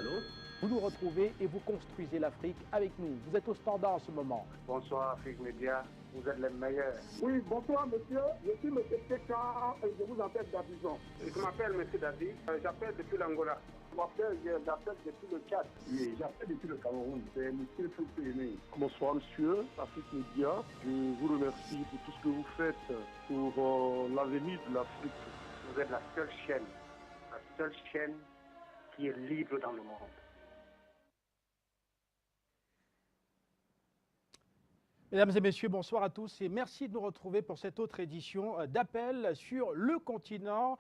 Allô? Vous nous retrouvez et vous construisez l'Afrique avec nous. Vous êtes au standard en ce moment. Bonsoir Afrique Média, vous êtes les meilleurs. Oui, bonsoir monsieur, je suis monsieur Kéka et je vous appelle d'Abidjan. Je m'appelle monsieur Dadi, j'appelle depuis l'Angola. J'appelle depuis le Tchad. Oui, j'appelle depuis le Cameroun. C'est monsieur Foukéné. Bonsoir monsieur, Afrique Média. Je vous remercie pour tout ce que vous faites pour l'avenir de l'Afrique. Vous êtes la seule chaîne qui est libre dans le monde. Mesdames et messieurs, bonsoir à tous et merci de nous retrouver pour cette autre édition d'Appel sur le continent.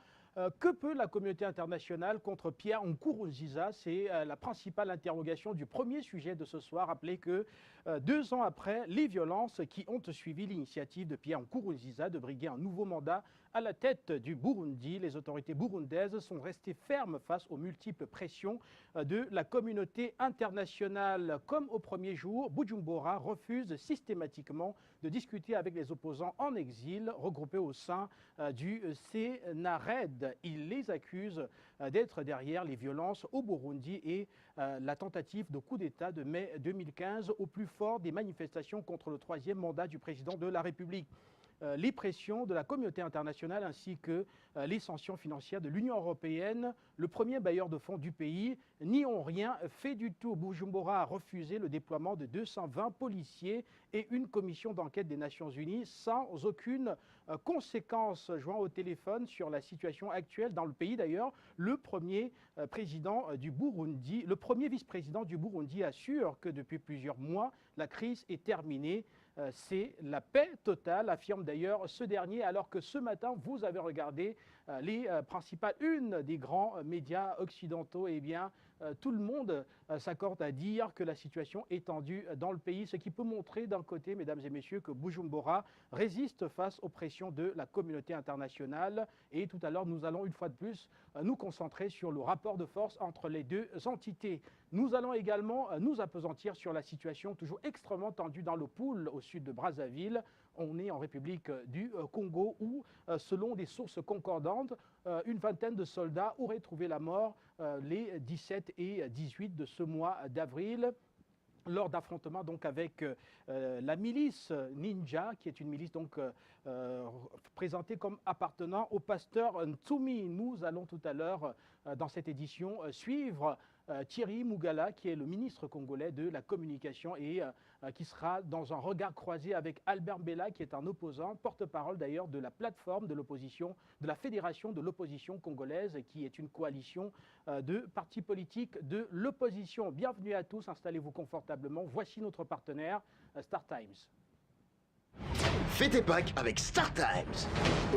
Que peut la communauté internationale contre Pierre Nkurunziza? C'est la principale interrogation du premier sujet de ce soir. Rappelez que 2 ans après les violences qui ont suivi l'initiative de Pierre Nkurunziza de briguer un nouveau mandat à la tête du Burundi, les autorités burundaises sont restées fermes face aux multiples pressions de la communauté internationale. Comme au premier jour, Bujumbura refuse systématiquement de discuter avec les opposants en exil regroupés au sein du Sénared. Il les accuse d'être derrière les violences au Burundi et la tentative de coup d'État de mai 2015 au plus fort des manifestations contre le 3e mandat du président de la République. Les pressions de la communauté internationale ainsi que les sanctions financières de l'Union européenne, le premier bailleur de fonds du pays, n'y ont rien fait du tout. Bujumbura a refusé le déploiement de 220 policiers et une commission d'enquête des Nations Unies sans aucune conséquence. Joint au téléphone sur la situation actuelle dans le pays d'ailleurs, le premier président du Burundi, le premier vice-président du Burundi assure que depuis plusieurs mois, la crise est terminée. C'est la paix totale, affirme d'ailleurs ce dernier, alors que ce matin, vous avez regardé les principales unes des grands médias occidentaux. Eh bien, tout le monde s'accorde à dire que la situation est tendue dans le pays, ce qui peut montrer d'un côté, mesdames et messieurs, que Bujumbura résiste face aux pressions de la communauté internationale. Et tout à l'heure, nous allons une fois de plus nous concentrer sur le rapport de force entre les deux entités. Nous allons également nous appesantir sur la situation toujours extrêmement tendue dans le Pool, au sud de Brazzaville. On est en République du Congo où, selon des sources concordantes, une vingtaine de soldats auraient trouvé la mort les 17 et 18 de ce mois d'avril, lors d'affrontements donc avec la milice Ninja, qui est une milice donc présentée comme appartenant au pasteur Ntsumi. Nous allons tout à l'heure dans cette édition suivre Thierry Mougala, qui est le ministre congolais de la communication et qui sera dans un regard croisé avec Albert Mbela, qui est un opposant, porte-parole d'ailleurs de la plateforme de l'opposition, de la fédération de l'opposition congolaise, qui est une coalition de partis politiques de l'opposition. Bienvenue à tous, installez-vous confortablement. Voici notre partenaire, Star Times. Fêtez Pâques avec Star Times.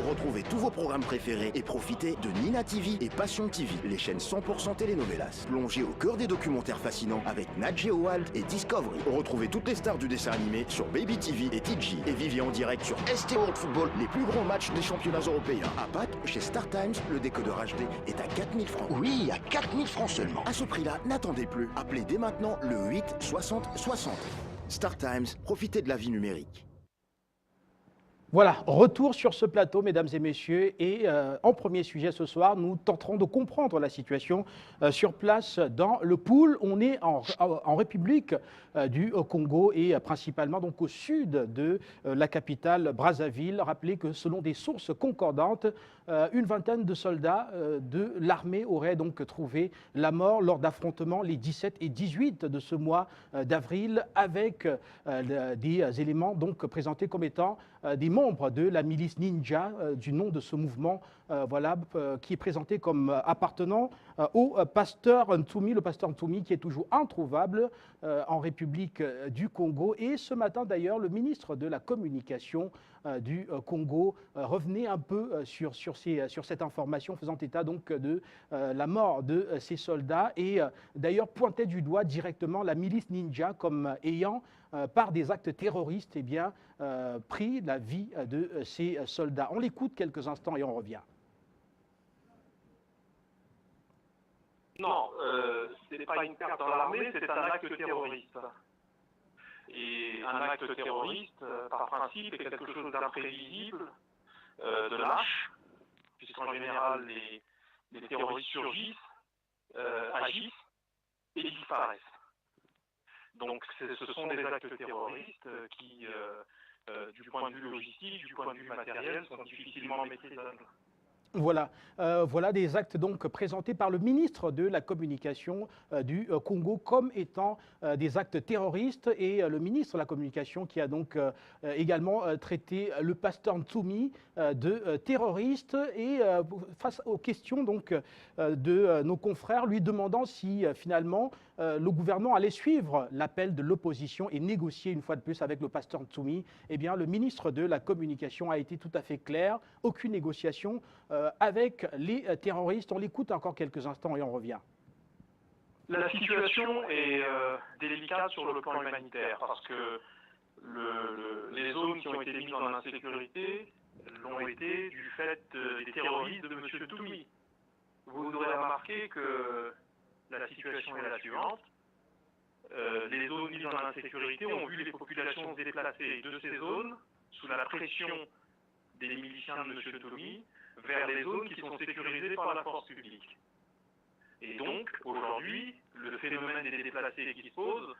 Retrouvez tous vos programmes préférés et profitez de Nina TV et Passion TV, les chaînes 100% telenovelas. Plongez au cœur des documentaires fascinants avec Nat Geo Wild et Discovery. Retrouvez toutes les stars du dessin animé sur Baby TV et TG. Et vivez en direct sur ST World Football les plus grands matchs des championnats européens. À Pâques, chez Star Times, le décodeur HD est à 4000 francs. Oui, à 4000 francs seulement. À ce prix-là, n'attendez plus. Appelez dès maintenant le 8 60 60. Star Times, profitez de la vie numérique. Voilà, retour sur ce plateau, mesdames et messieurs, et en premier sujet ce soir, nous tenterons de comprendre la situation sur place dans le Pool. On est en République du Congo et principalement donc au sud de la capitale Brazzaville. Rappelez que selon des sources concordantes, une vingtaine de soldats de l'armée auraient donc trouvé la mort lors d'affrontements les 17 et 18 de ce mois d'avril avec des éléments donc présentés comme étant des membres de la milice Ninja, du nom de ce mouvement, qui est présenté comme appartenant au pasteur Ntsumi, le pasteur Ntsumi qui est toujours introuvable en République du Congo. Et ce matin d'ailleurs, le ministre de la Communication du Congo revenait un peu sur cette information, faisant état donc de la mort de ces soldats et d'ailleurs pointait du doigt directement la milice Ninja comme ayant par des actes terroristes pris la vie de ces soldats. On l'écoute quelques instants et on revient. Non, ce n'est pas une perte dans l'armée, c'est un acte terroriste. Et un acte terroriste, par principe, est quelque chose d'imprévisible, de lâche, puisqu'en général, les terroristes surgissent, agissent, et disparaissent. Donc ce sont des actes terroristes qui, du point de vue logistique, du point de vue matériel, sont difficilement maîtrisables. Voilà, voilà des actes donc présentés par le ministre de la Communication du Congo comme étant des actes terroristes, et le ministre de la Communication qui a donc également traité le pasteur Ntsumi de terroriste, et face aux questions donc de nos confrères lui demandant si finalement le gouvernement allait suivre l'appel de l'opposition et négocier une fois de plus avec le pasteur Ntsumi, eh bien le ministre de la Communication a été tout à fait clair, aucune négociation avec les terroristes. On l'écoute encore quelques instants et on revient. La situation est délicate sur le plan humanitaire parce que les zones qui ont été mises en insécurité l'ont été du fait des terroristes de M. Ntsumi. Vous aurez remarqué que la situation est la suivante. Les zones mises en insécurité ont vu les populations se déplacer de ces zones sous la pression des miliciens de M. Ntsumi vers les zones qui sont sécurisées par la force publique. Et donc, aujourd'hui, le phénomène des déplacés qui se pose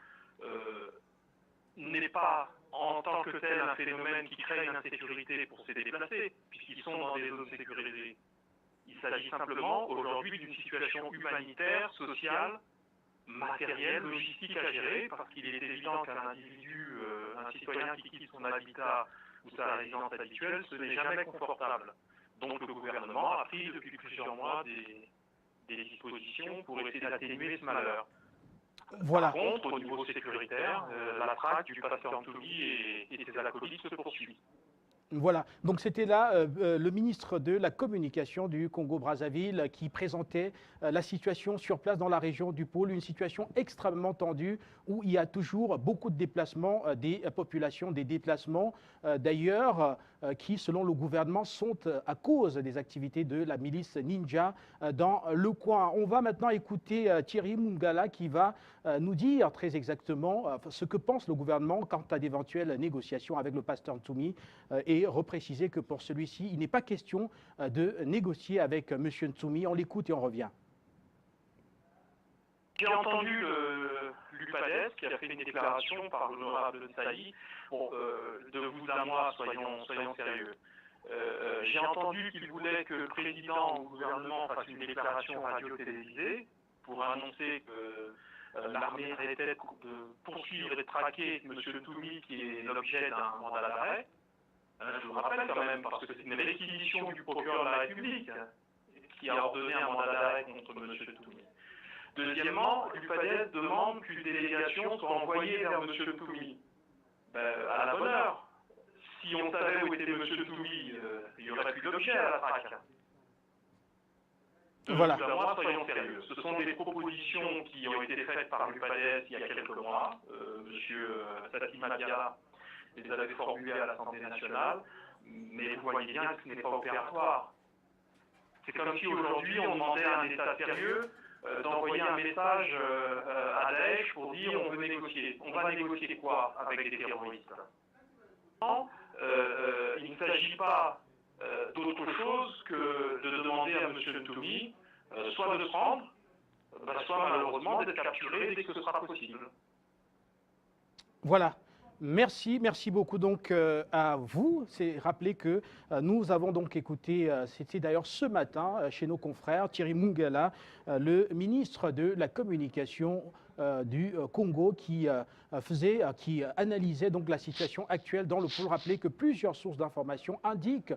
n'est pas en tant que tel un phénomène qui crée une insécurité pour ces déplacés, puisqu'ils sont dans des zones sécurisées. Il s'agit simplement aujourd'hui d'une situation humanitaire, sociale, matérielle, logistique à gérer, parce qu'il est évident qu'un individu, un citoyen qui quitte son habitat ou sa résidence habituelle, ce n'est jamais confortable. Donc le gouvernement a pris depuis plusieurs mois des dispositions pour essayer d'atténuer ce malheur. Voilà. Par contre, au niveau sécuritaire, la traque du pasteur Ntsumi et ses acolytes se poursuit. Voilà, donc c'était là le ministre de la Communication du Congo-Brazzaville qui présentait la situation sur place dans la région du pôle, une situation extrêmement tendue où il y a toujours beaucoup de déplacements des populations, des déplacements d'ailleurs qui, selon le gouvernement, sont à cause des activités de la milice ninja dans le coin. On va maintenant écouter Thierry Mungala qui va nous dire très exactement ce que pense le gouvernement quant à d'éventuelles négociations avec le pasteur Ntsumi et repréciser que pour celui-ci, il n'est pas question de négocier avec M. Ntsumi. On l'écoute et on revient. J'ai entendu l'UPADES qui a fait une déclaration par l'honorable Saï. Bon, de vous à moi, soyons sérieux. J'ai entendu qu'il voulait que le président ou le gouvernement fasse une déclaration radio-télévisée pour annoncer que l'armée arrêtait de poursuivre et de traquer M. Ntsumi qui est l'objet d'un mandat d'arrêt. Je vous rappelle quand même, parce que c'est une réquisition du procureur de la République qui a ordonné un mandat d'arrêt contre M. Ntsumi. Deuxièmement, l'UPADES demande qu'une délégation soit envoyée vers M. Ntsumi. À la bonne heure. Si on savait où était M. Ntsumi, il n'y aurait plus d'objet à la traque. Voilà. Moi, soyons sérieux. Ce sont des propositions qui ont été faites par l'UPADES il y a quelques mois. M. Sassy Madiala les avait formulées à l'Assemblée nationale, mais vous voyez bien que ce n'est pas opératoire. C'est comme si aujourd'hui on demandait à un État sérieux d'envoyer un message à Daesh pour dire on veut négocier. On va négocier quoi avec des terroristes? Il ne s'agit pas d'autre chose que de demander à M. Ntsumi soit de se rendre, soit malheureusement d'être capturé dès que ce sera possible. Voilà. Merci beaucoup donc à vous. C'est rappeler que nous avons donc écouté, c'était d'ailleurs ce matin chez nos confrères, Thierry Mungala, le ministre de la Communication du Congo qui analysait donc la situation actuelle dans le pôle. Rappeler que plusieurs sources d'informations indiquent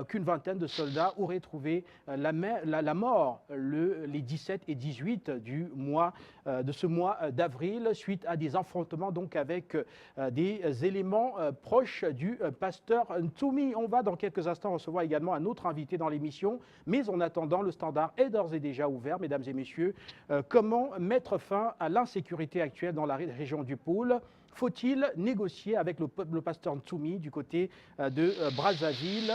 qu'une vingtaine de soldats auraient trouvé la mort les 17 et 18 de ce mois d'avril suite à des affrontements donc avec des éléments proches du pasteur Ntsumi. On va dans quelques instants recevoir également un autre invité dans l'émission, mais en attendant, le standard est d'ores et déjà ouvert, mesdames et messieurs. Comment mettre fin à l'insécurité actuelle dans la région du pôle? Faut-il négocier avec le pasteur Ntsumi du côté de Brazzaville?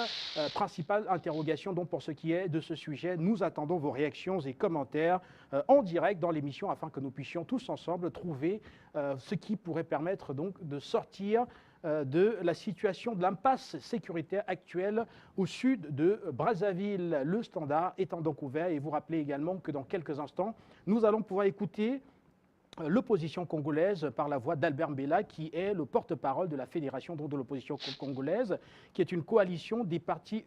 Principale interrogation donc pour ce qui est de ce sujet. Nous attendons vos réactions et commentaires en direct dans l'émission afin que nous puissions tous ensemble trouver ce qui pourrait permettre donc de sortir de la situation de l'impasse sécuritaire actuelle au sud de Brazzaville. Le standard étant donc ouvert et vous rappelez également que dans quelques instants, nous allons pouvoir écouter l'opposition congolaise par la voix d'Albert Mbela, qui est le porte-parole de la Fédération de l'opposition congolaise, qui est une coalition des partis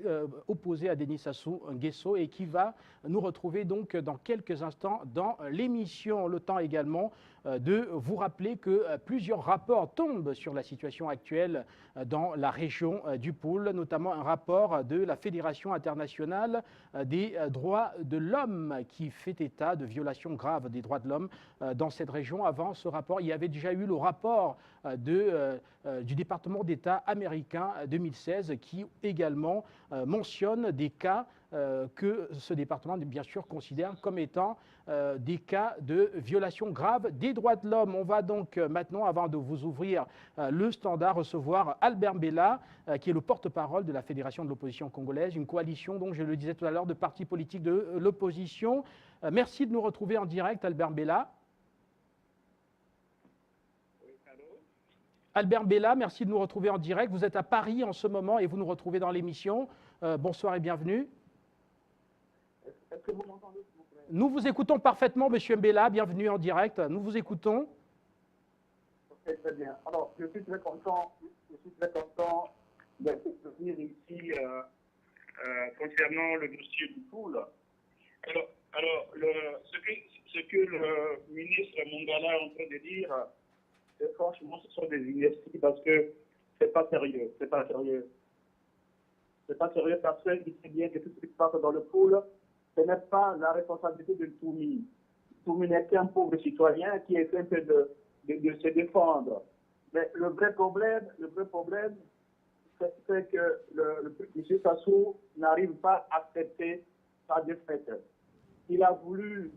opposés à Denis Sassou Nguesso et qui va nous retrouver donc dans quelques instants dans l'émission. Le temps également de vous rappeler que plusieurs rapports tombent sur la situation actuelle dans la région du Pôle, notamment un rapport de la Fédération internationale des droits de l'homme qui fait état de violations graves des droits de l'homme dans cette région. Avant ce rapport, il y avait déjà eu le rapport du département d'État américain 2016 qui également mentionne des cas que ce département, bien sûr, considère comme étant des cas de violation grave des droits de l'homme. On va donc maintenant, avant de vous ouvrir le standard, recevoir Albert Mbela, qui est le porte-parole de la Fédération de l'opposition congolaise, une coalition, donc je le disais tout à l'heure, de partis politiques de l'opposition. Merci de nous retrouver en direct, Albert Mbela. Albert Mbela, merci de nous retrouver en direct. Vous êtes à Paris en ce moment et vous nous retrouvez dans l'émission. Bonsoir et bienvenue. Est-ce que vous m'entendez, s'il vous plaît? Nous vous écoutons parfaitement, Monsieur Mbela. Bienvenue en direct. Nous vous écoutons. Ok, très bien. Alors, je suis très content d'être venir ici concernant le dossier du pool. Alors ce que le ministre Mongala est en train de dire, franchement, ce sont des inerties parce que c'est pas sérieux. C'est pas sérieux. C'est pas sérieux parce qu'il sait bien que tout ce qui se passe dans le pool, ce n'est pas la responsabilité de Toumi. Toumi n'est qu'un pauvre citoyen qui essaie de se défendre. Mais le vrai problème, c'est que M. Sassou n'arrive pas à accepter sa défaite. Il a voulu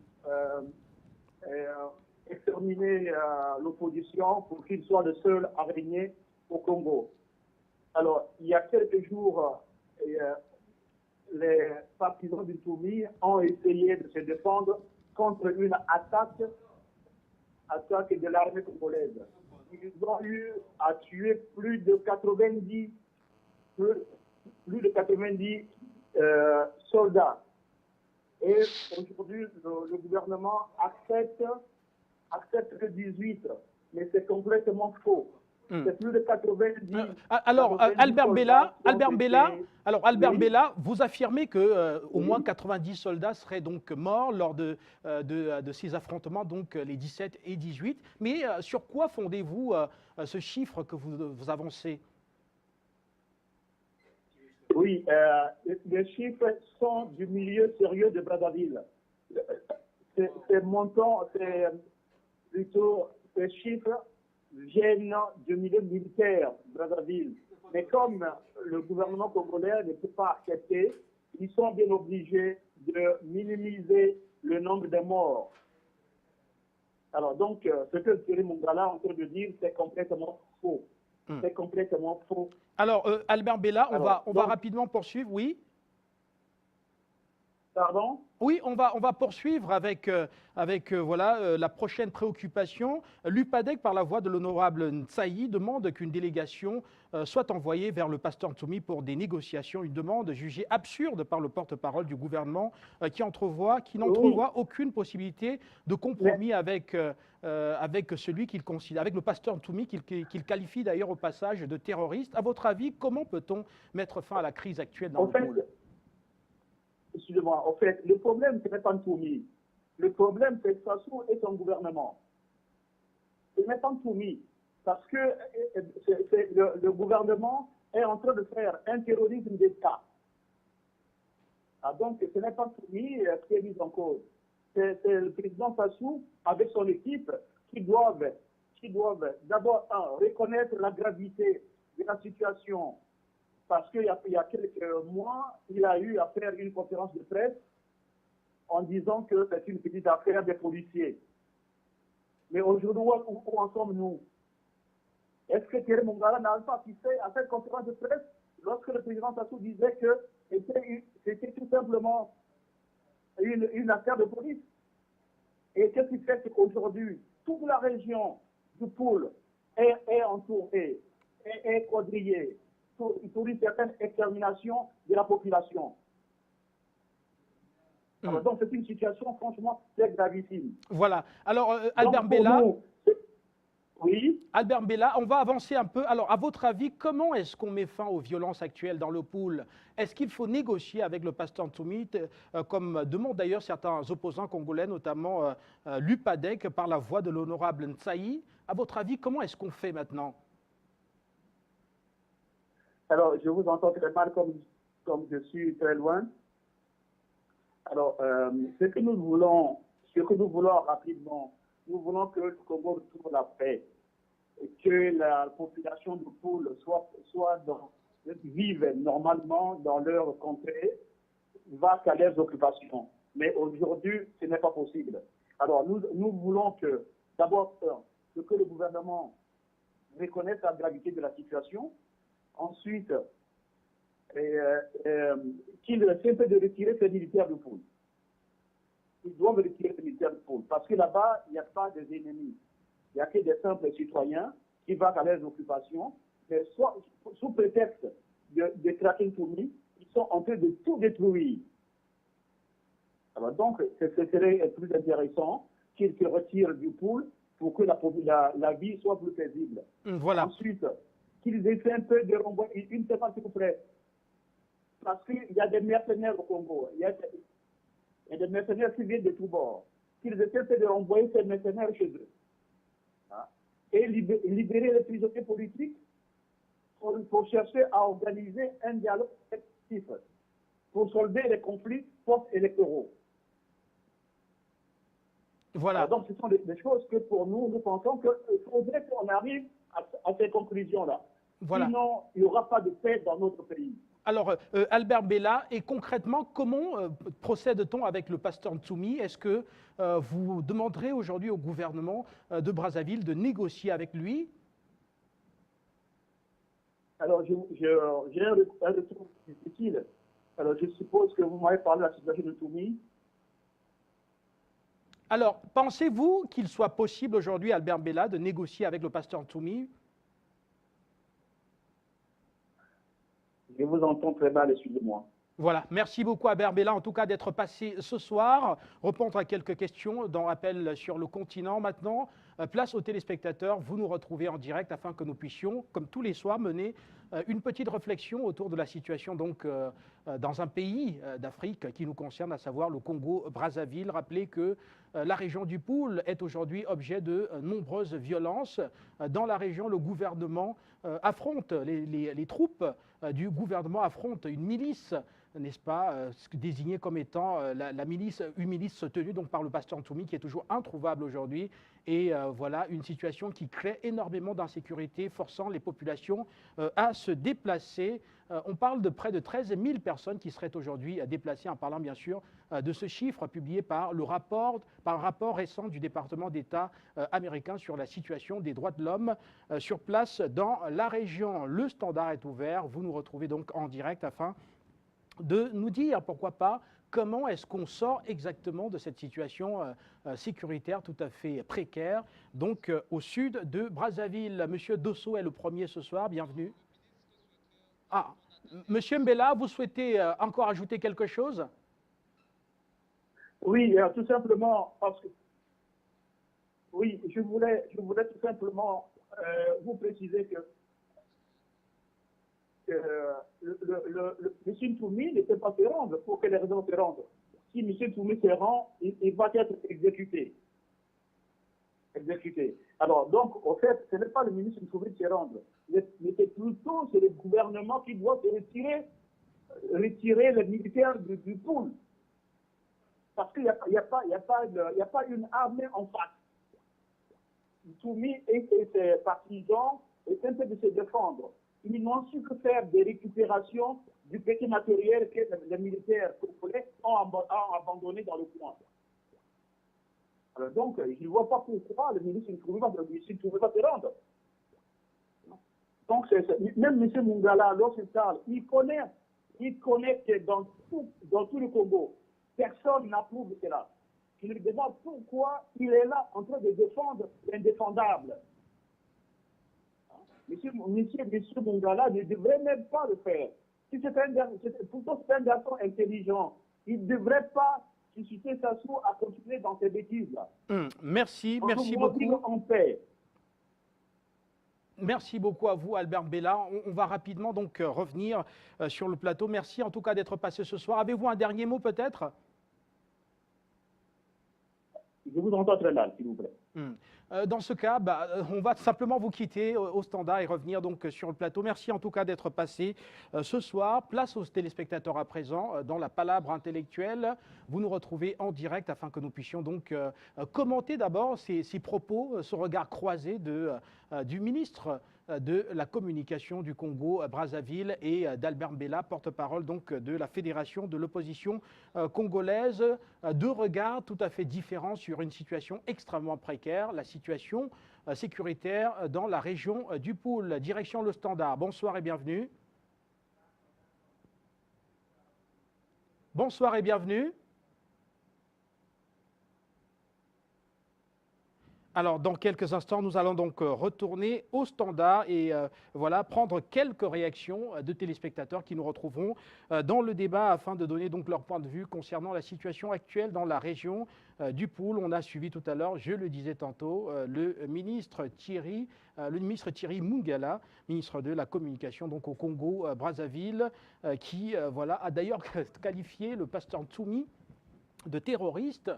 exterminer l'opposition pour qu'il soit le seul à régner au Congo. Alors, il y a quelques jours, les partisans du Toumi ont essayé de se défendre contre une attaque de l'armée congolaise. Ils ont eu à tuer plus de 90 soldats. Et aujourd'hui, le gouvernement accepte que 18, mais c'est complètement faux. C'est plus de 90. Alors, 90 Albert oui. Mbela, vous affirmez que au moins 90 soldats seraient donc morts lors de ces affrontements, donc les 17 et 18. Mais sur quoi fondez-vous ce chiffre que vous avancez? Oui, les chiffres sont du milieu sérieux de Brazzaville. Ces chiffres viennent du milieu militaire de Brazzaville. Mais comme le gouvernement congolais ne peut pas accepter, ils sont bien obligés de minimiser le nombre de morts. Alors donc, ce que Thierry Mongala est en train de dire, c'est complètement faux. C'est complètement faux. Alors, Albert Mbela, on va rapidement poursuivre, oui? Pardon? Oui, on va poursuivre avec la prochaine préoccupation. L'UPADEC, par la voix de l'honorable Nsayi, demande qu'une délégation soit envoyée vers le pasteur Ntoumi pour des négociations, une demande jugée absurde par le porte-parole du gouvernement qui n'entrevoit aucune possibilité de compromis avec celui qu'il considère, avec le pasteur Ntoumi qu'il qualifie d'ailleurs au passage de terroriste. À votre avis, comment peut-on mettre fin à la crise actuelle dans le pôle? Excusez-moi, en fait, le problème, ce n'est pas Ntoumi. Le problème, c'est Sassou et son gouvernement. Ce n'est pas Ntoumi. Parce que le gouvernement est en train de faire un terrorisme d'État. Donc, ce n'est pas Ntoumi qui est mis en cause. C'est le président Sassou, avec son équipe, qui doivent d'abord reconnaître la gravité de la situation. Parce qu'il y a quelques mois, il a eu à faire une conférence de presse en disant que c'est une petite affaire des policiers. Mais aujourd'hui, où en sommes-nous? Est-ce que Thierry Mongala n'a pas assisté à cette conférence de presse lorsque le président Sassou disait que c'était tout simplement une affaire de police? Et qu'est-ce qui fait qu'aujourd'hui, toute la région du pôle est entourée, est quadrillée pour une certaine extermination de la population? Alors, donc, c'est une situation franchement très gravissime. Voilà. Alors, Albert Donc, Bella, oui. Albert Bella, on va avancer un peu. Alors, à votre avis, comment est-ce qu'on met fin aux violences actuelles dans le pool? Est-ce qu'il faut négocier avec le pasteur Ntoumi, comme demandent d'ailleurs certains opposants congolais, notamment l'UPADEC, par la voix de l'honorable Nsayi? À votre avis, comment est-ce qu'on fait maintenant? Alors, je vous entends très mal comme je suis très loin. Alors, ce que nous voulons rapidement, nous voulons que le Congo retrouve la paix, que la population du pool vive normalement dans leur contrée, va qu'à leurs occupations. Mais aujourd'hui, ce n'est pas possible. Alors, nous voulons que, d'abord, que le gouvernement reconnaisse la gravité de la situation. Ensuite, qu'il essaie de retirer ses militaires du pool. Ils doivent retirer ses militaires du pool. Parce que là-bas, il n'y a pas des ennemis. Il n'y a que des simples citoyens qui vont à leurs occupations. Mais sous prétexte de traquer Ntoumi, ils sont en train de tout détruire. Alors donc, ce serait plus intéressant qu'ils se retirent du pool pour que la vie soit plus paisible. Voilà. Ensuite, qu'ils essaient un peu de renvoyer une seconde, s'il vous plaît. Parce qu'il y a des mercenaires au Congo. Il y a des mercenaires qui viennent de tous bords. Qu'ils essaient de renvoyer ces mercenaires chez eux. Hein? Et libérer les prisonniers politiques pour chercher à organiser un dialogue effectif pour solver les conflits post-électoraux. Voilà. Alors donc, ce sont des choses que pour nous, nous pensons qu'il faudrait qu'on arrive à ces conclusions-là. Voilà. Sinon, il n'y aura pas de paix dans notre pays. Alors, Albert Bella, et concrètement, comment procède-t-on avec le pasteur Ntoumi? Est-ce que vous demanderez aujourd'hui au gouvernement de Brazzaville de négocier avec lui? Alors, j'ai un retour difficile. Alors, je suppose que vous m'avez parlé de la situation de Ntoumi. Alors, pensez-vous qu'il soit possible aujourd'hui, Albert Bella, de négocier avec le pasteur Ntoumi? Je vous entends très mal, excusez-moi. Voilà, merci beaucoup Albert Bella en tout cas d'être passé ce soir, répondre à quelques questions dans Appel sur le continent. Maintenant, place aux téléspectateurs, vous nous retrouvez en direct afin que nous puissions, comme tous les soirs, mener une petite réflexion autour de la situation donc dans un pays d'Afrique qui nous concerne, à savoir le Congo-Brazzaville. Rappelez que la région du Pool est aujourd'hui objet de nombreuses violences. Dans la région, le gouvernement affronte, les troupes du gouvernement affrontent une milice, n'est-ce pas, désignée comme étant la milice, une milice soutenue donc par le pasteur Ntoumi, qui est toujours introuvable aujourd'hui. Et voilà une situation qui crée énormément d'insécurité, forçant les populations à se déplacer. On parle de près de 13 000 personnes qui seraient aujourd'hui déplacées, en parlant bien sûr de ce chiffre publié par un rapport récent du département d'État américain sur la situation des droits de l'homme sur place dans la région. Le standard est ouvert, vous nous retrouvez donc en direct afin de nous dire, pourquoi pas, comment est-ce qu'on sort exactement de cette situation sécuritaire tout à fait précaire, donc au sud de Brazzaville. Monsieur Dosso est le premier ce soir, bienvenue. Ah, Monsieur Mbella, vous souhaitez encore ajouter quelque chose? Oui, tout simplement, parce que oui, je voulais tout simplement vous préciser que M. Ntoumi ne peut pas se rendre pour que les raisons se rendent. Si M. Ntoumi se rend, il va être exécuté. Alors, donc, au fait, ce n'est pas le ministre Ntoumi qui se rend, mais c'est plutôt le gouvernement qui doit se retirer les militaires du pool. Parce qu'il n'y a pas une armée en face. Ntoumi et ses partisans essaient de se défendre. Ils n'ont su que faire des récupérations du petit matériel que les militaires congolais ont abandonné dans le coin. Alors donc, je ne vois pas pourquoi le ministre Ntoumi va se rendre. Donc, même M. Mungala, lorsqu'il parle, il connaît que dans tout le Congo, personne n'approuve cela. Je lui demande pourquoi il est là en train de défendre l'indéfendable. Monsieur Mungala ne devrait même pas le faire. Si c'est un garçon intelligent, il ne devrait pas susciter Sassou à continuer dans ces bêtises-là. Merci Vivre beaucoup. en paix. Merci beaucoup à vous, Albert Bella. On va rapidement donc revenir sur le plateau. Merci en tout cas d'être passé ce soir. Avez-vous un dernier mot peut-être? Je vous entends très mal, s'il vous plaît. Dans ce cas, on va simplement vous quitter au standard et revenir donc sur le plateau. Merci en tout cas d'être passé ce soir. Place aux téléspectateurs à présent dans la palabre intellectuelle. Vous nous retrouvez en direct afin que nous puissions donc commenter d'abord ces propos, ce regard croisé du ministre de la communication du Congo-Brazzaville et d'Albert Bella, porte-parole donc de la Fédération de l'opposition congolaise. Deux regards tout à fait différents sur une situation extrêmement précaire, la situation sécuritaire dans la région du Poul. Direction le standard. Bonsoir et bienvenue. Bonsoir et bienvenue. Alors, dans quelques instants, nous allons donc retourner au standard et voilà, prendre quelques réactions de téléspectateurs qui nous retrouveront dans le débat afin de donner donc leur point de vue concernant la situation actuelle dans la région du Poul. On a suivi tout à l'heure, je le disais tantôt, le ministre Thierry Mungala, ministre de la communication donc au Congo-Brazzaville, qui voilà, a d'ailleurs qualifié le pasteur Ntsumi de terroriste.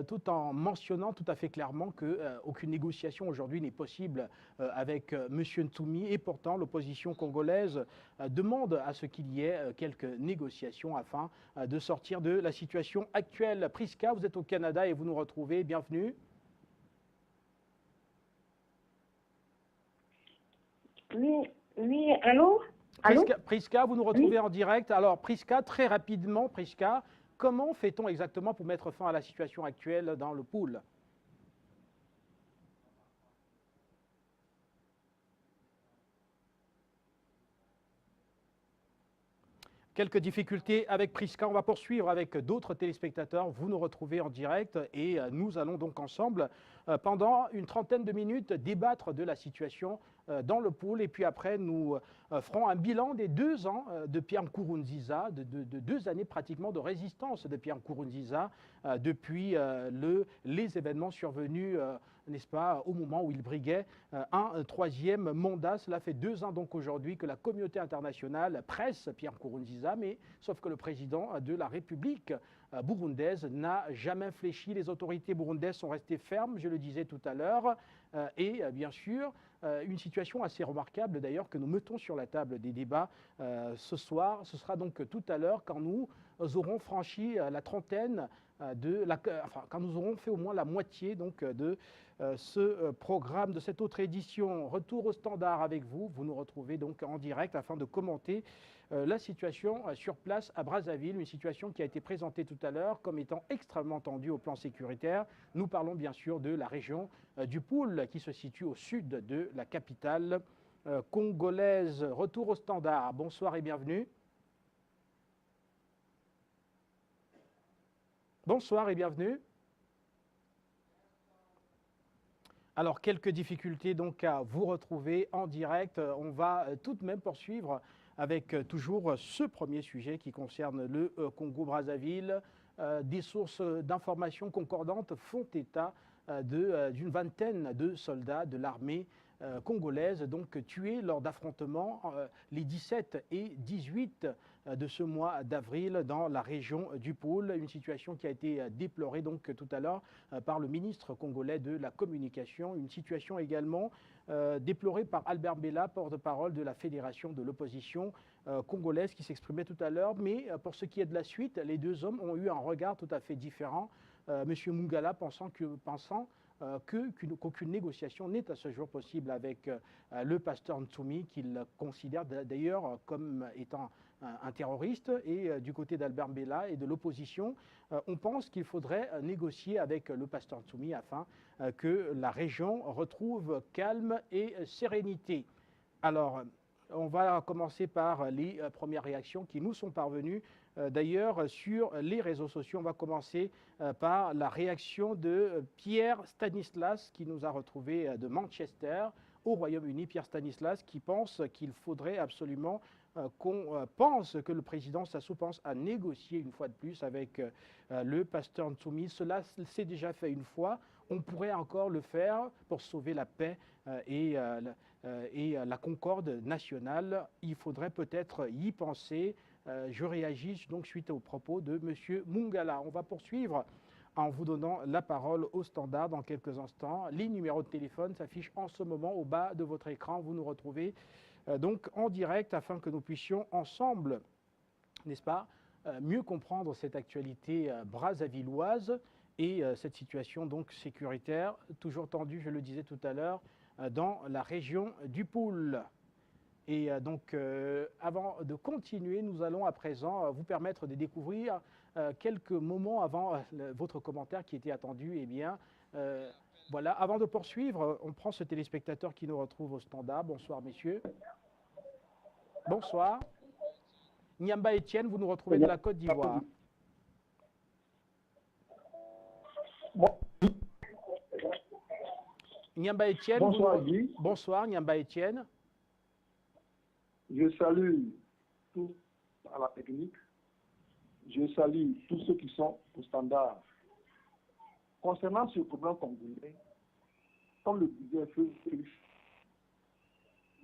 Tout en mentionnant tout à fait clairement qu'aucune négociation aujourd'hui n'est possible avec M. Ntsumi. Et pourtant, l'opposition congolaise demande à ce qu'il y ait quelques négociations afin de sortir de la situation actuelle. Priska, vous êtes au Canada et vous nous retrouvez. Bienvenue. Oui, allô? Priska, vous nous retrouvez en direct. Alors, Priska, très rapidement, Priska, comment fait-on exactement pour mettre fin à la situation actuelle dans le Poul? Quelques difficultés avec Priska. On va poursuivre avec d'autres téléspectateurs. Vous nous retrouvez en direct et nous allons donc ensemble, pendant une trentaine de minutes, débattre de la situation dans le Poul. Et puis après, nous ferons un bilan des 2 ans de Pierre Nkurunziza, de 2 années pratiquement de résistance de Pierre Nkurunziza depuis les événements survenus, n'est-ce pas, au moment où il briguait un 3e mandat. Cela fait 2 ans donc aujourd'hui que la communauté internationale presse Pierre Nkurunziza, mais sauf que le président de la République burundaise n'a jamais fléchi. Les autorités burundaises sont restées fermes, je le disais tout à l'heure, et bien sûr, une situation assez remarquable d'ailleurs que nous mettons sur la table des débats ce soir. Ce sera donc tout à l'heure quand nous aurons franchi la trentaine, quand nous aurons fait au moins la moitié donc, de ce programme, de cette autre édition. Retour au standard avec vous. Vous nous retrouvez donc en direct afin de commenter la situation sur place à Brazzaville, une situation qui a été présentée tout à l'heure comme étant extrêmement tendue au plan sécuritaire. Nous parlons bien sûr de la région du Poul qui se situe au sud de la capitale congolaise. Retour au standard. Bonsoir et bienvenue. Bonsoir et bienvenue. Alors, quelques difficultés donc à vous retrouver en direct. On va tout de même poursuivre avec toujours ce premier sujet qui concerne le Congo-Brazzaville. Des sources d'informations concordantes font état d'une vingtaine de soldats de l'armée congolaise donc tués lors d'affrontements les 17 et 18 de ce mois d'avril dans la région du Poul, une situation qui a été déplorée donc tout à l'heure par le ministre congolais de la communication, une situation également déplorée par Albert Bella, porte-parole de la Fédération de l'opposition congolaise qui s'exprimait tout à l'heure, mais pour ce qui est de la suite, les 2 hommes ont eu un regard tout à fait différent. Monsieur Mungala pensant qu'aucune négociation n'est à ce jour possible avec le pasteur Ntsumi, qu'il considère d'ailleurs comme étant un terroriste. Et du côté d'Albert Bella et de l'opposition, on pense qu'il faudrait négocier avec le pasteur Ntsumi afin que la région retrouve calme et sérénité. Alors, on va commencer par les premières réactions qui nous sont parvenues. D'ailleurs, sur les réseaux sociaux, on va commencer par la réaction de Pierre Stanislas qui nous a retrouvés de Manchester au Royaume-Uni. Pierre Stanislas qui pense qu'il faudrait absolument qu'on pense que le président Sassou pense à négocier une fois de plus avec le pasteur Ntoumi. Cela s'est déjà fait une fois. On pourrait encore le faire pour sauver la paix et la concorde nationale. Il faudrait peut-être y penser. Je réagis donc suite aux propos de M. Mungala. On va poursuivre en vous donnant la parole au standard dans quelques instants. Les numéros de téléphone s'affichent en ce moment au bas de votre écran. Vous nous retrouvez donc en direct afin que nous puissions ensemble, n'est-ce pas, mieux comprendre cette actualité brazzavilloise et cette situation donc sécuritaire, toujours tendue, je le disais tout à l'heure, dans la région du Poul. Et donc, avant de continuer, nous allons à présent vous permettre de découvrir quelques moments avant votre commentaire qui était attendu. Eh bien, voilà, avant de poursuivre, on prend ce téléspectateur qui nous retrouve au standard. Bonsoir, messieurs. Bonsoir. Nyamba Etienne, vous nous retrouvez de la Côte d'Ivoire. Nyamba Etienne. Bonsoir, Guy. Bonsoir, Nyamba Etienne. Je salue tous à la technique. Je salue tous ceux qui sont au standard. Concernant ce problème congolais, comme le disait Félix,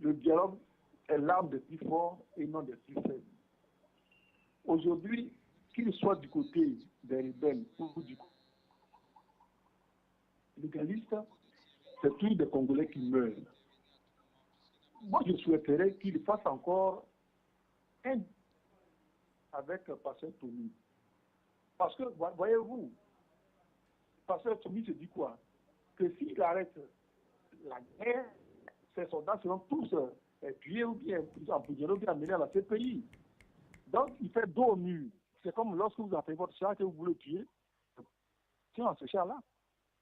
le dialogue est l'arme des plus forts et non des plus faibles. Aujourd'hui, qu'il soit du côté des rebelles ou du côté légaliste, c'est tous des Congolais qui meurent. Moi, je souhaiterais qu'il fasse encore un avec Pasteur Toumi. Parce que, voyez-vous, Pasteur Toumi se dit quoi? Que s'il arrête la guerre, ses soldats seront tous tués ou bien emprisonnés ou bien amenés à la CPI. Donc, il fait dos au mur. C'est comme lorsque vous appelez votre chat que vous voulez tuer, c'est dans ce chat-là.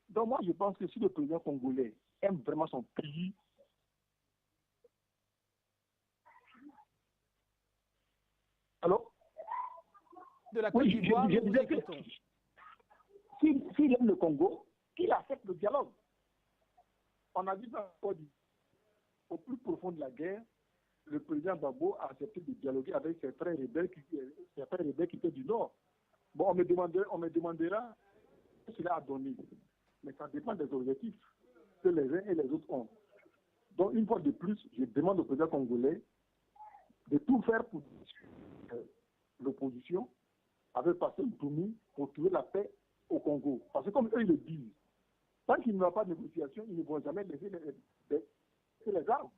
Donc, moi, je pense que si le président congolais aime vraiment son pays, allô? De la Côte d'Ivoire, nous vous écoutons. S'il aime le Congo, qu'il accepte le dialogue. On a vu dans le Côte d'Ivoire, au plus profond de la guerre, le président Gbagbo a accepté de dialoguer avec ses frères rebelles qui étaient du Nord. Bon, on me demandera ce que cela a donné. Mais ça dépend des objectifs que les uns et les autres ont. Donc, une fois de plus, je demande au président congolais de tout faire pour l'opposition avec Pasteur Ntoumi pour trouver la paix au Congo. Parce que comme eux, ils le disent, tant qu'il n'y aura pas de négociation, ils ne vont jamais laisser les armes.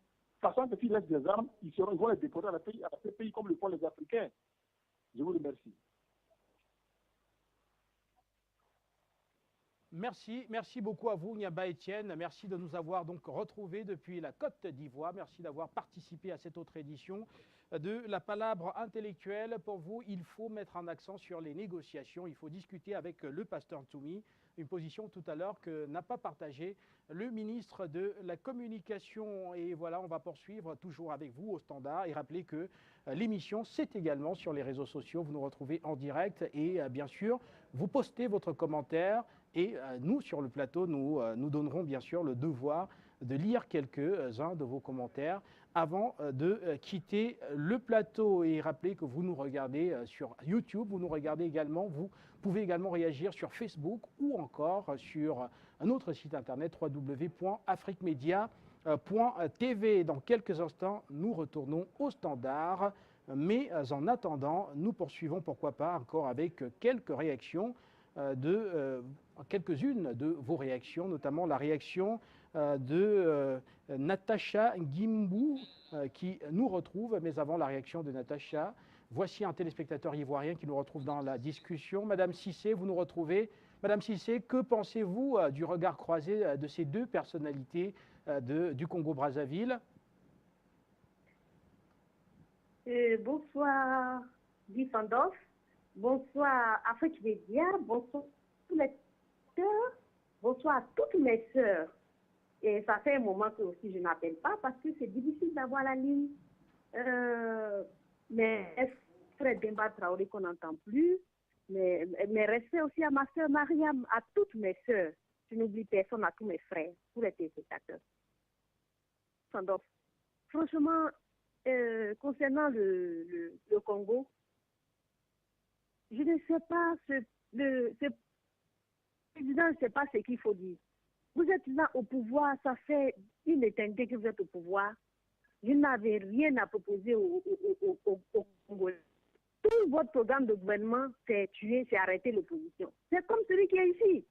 Sachant que s'ils laissent des armes, ils vont les déporter à ces pays comme le font les Africains. Je vous remercie. Merci beaucoup à vous, Nyamba Etienne. Merci de nous avoir donc retrouvés depuis la Côte d'Ivoire. Merci d'avoir participé à cette autre édition de la Palabre intellectuelle. Pour vous, il faut mettre un accent sur les négociations. Il faut discuter avec le pasteur Ntoumi, une position tout à l'heure que n'a pas partagée le ministre de la Communication. Et voilà, on va poursuivre toujours avec vous au standard et rappeler que l'émission, c'est également sur les réseaux sociaux. Vous nous retrouvez en direct et bien sûr, vous postez votre commentaire. Et nous, sur le plateau, nous donnerons bien sûr le devoir de lire quelques-uns de vos commentaires avant de quitter le plateau. Et rappelez que vous nous regardez sur YouTube, vous nous regardez également, vous pouvez également réagir sur Facebook ou encore sur un autre site internet www.afriquemedia.tv. Dans quelques instants, nous retournons au standard. Mais en attendant, nous poursuivons, pourquoi pas, encore avec quelques réactions quelques-unes de vos réactions, notamment la réaction de Natacha Gimbou qui nous retrouve. Mais avant la réaction de Natacha, voici un téléspectateur ivoirien qui nous retrouve dans la discussion. Madame Cissé, vous nous retrouvez. Madame Cissé, que pensez-vous du regard croisé de ces deux personnalités du Congo-Brazzaville? Bonsoir, Guy Sandoff. Bonsoir, Afrique Média. Bonsoir, tous les sœurs. Bonsoir à toutes mes sœurs. Et ça fait un moment que aussi je n'appelle pas parce que c'est difficile d'avoir la ligne. Mais frère Demba Traoré qu'on n'entend plus. Mais respect aussi à ma sœur Mariam, à toutes mes sœurs. Je n'oublie personne, à tous mes frères, tous les téléspectateurs. Sandoff, franchement, concernant le Congo, je ne sais pas, ce président ne sait pas ce qu'il faut dire. Vous êtes là au pouvoir, ça fait une éternité que vous êtes au pouvoir. Je n'avais rien à proposer au Congo. Tout votre programme de gouvernement, c'est tuer, c'est arrêter l'opposition. C'est comme celui qui est ici.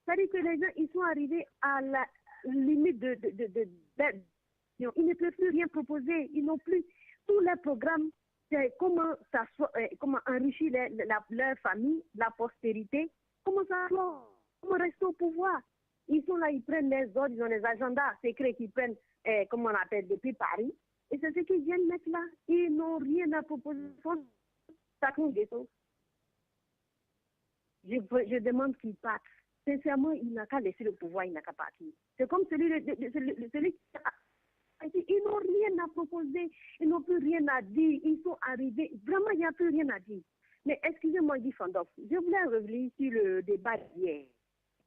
C'est-à-dire que les gens, ils sont arrivés à la limite ils ne peuvent plus rien proposer. Ils n'ont plus tous les programmes. C'est comment enrichir leur famille, la postérité. Comment rester au pouvoir. Ils sont là, ils prennent les ordres, ils ont les agendas secrets qu'ils prennent, comme on appelle, depuis Paris. Et c'est ce qu'ils viennent mettre là. Ils n'ont rien à proposer. Je demande qu'ils partent. Sincèrement, il n'a qu'à laisser le pouvoir, il n'a qu'à partir. C'est comme celui qui ils n'ont rien à proposer, ils n'ont plus rien à dire, ils sont arrivés, vraiment il n'y a plus rien à dire. Mais excusez-moi, Guy Fandov, je voulais revenir sur le débat d'hier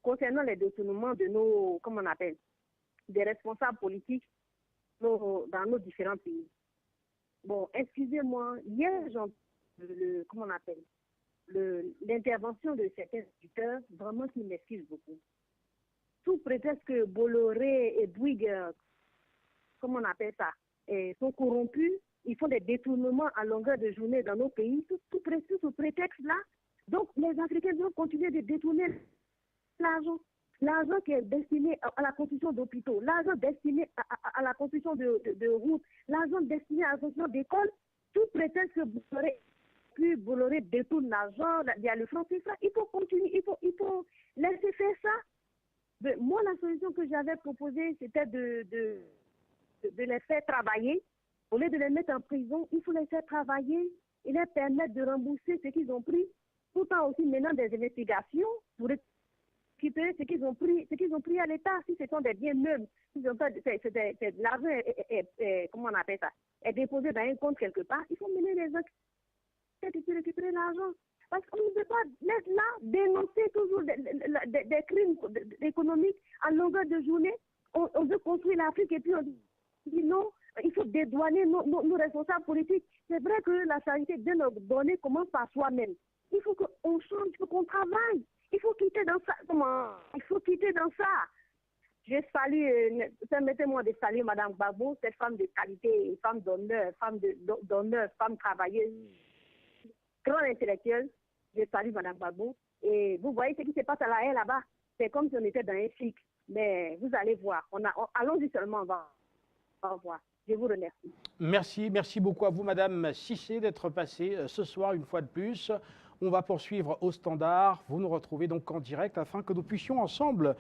concernant les détournements de nos, comment on appelle, des responsables politiques dans nos différents pays. Bon, excusez-moi, hier, comment on appelle, l'intervention de certains éditeurs, vraiment qui m'excuse beaucoup. Sous prétexte que Bolloré et Bouygues, comment on appelle ça, sont corrompus, ils font des détournements à longueur de journée dans nos pays, tout sous prétexte-là. Donc, les Africains doivent continuer de détourner l'argent qui est destiné à la construction d'hôpitaux, l'argent destiné à la construction de routes, l'argent destiné à la construction d'écoles, tout prétexte que Bolloré détourne l'argent, il y a le franc CFA, il faut continuer, il faut laisser faire ça. Moi, la solution que j'avais proposée, c'était de les faire travailler. Au lieu de les mettre en prison, il faut les faire travailler et les permettre de rembourser ce qu'ils ont pris, tout en aussi menant des investigations pour récupérer ce qu'ils ont pris à l'État. Si ce sont des biens meubles, si l'argent comment on appelle ça, est déposé dans un compte quelque part, il faut mener les enquêtes et récupérer l'argent. Parce qu'on ne peut pas être là, dénoncer toujours des crimes économiques à longueur de journée. On veut construire l'Afrique et puis on dit non, il faut dédouaner nos responsables politiques. C'est vrai que la charité de nos données commence par soi-même. Il faut qu'on change, il faut qu'on travaille. Il faut quitter dans ça. Il faut quitter dans ça. Je salue, permettez-moi de saluer Mme Gbagbo, cette femme de qualité, femme d'honneur, femme travailleuse, grande intellectuelle. Je salue Mme Gbagbo. Et vous voyez ce qui se passe à la haie là-bas. C'est comme si on était dans un cycle. Mais vous allez voir. Allons-y seulement, on va voir. Je vous remercie. Merci beaucoup à vous, Madame Cissé, d'être passée ce soir une fois de plus. On va poursuivre au standard. Vous nous retrouvez donc en direct afin que nous puissions ensemble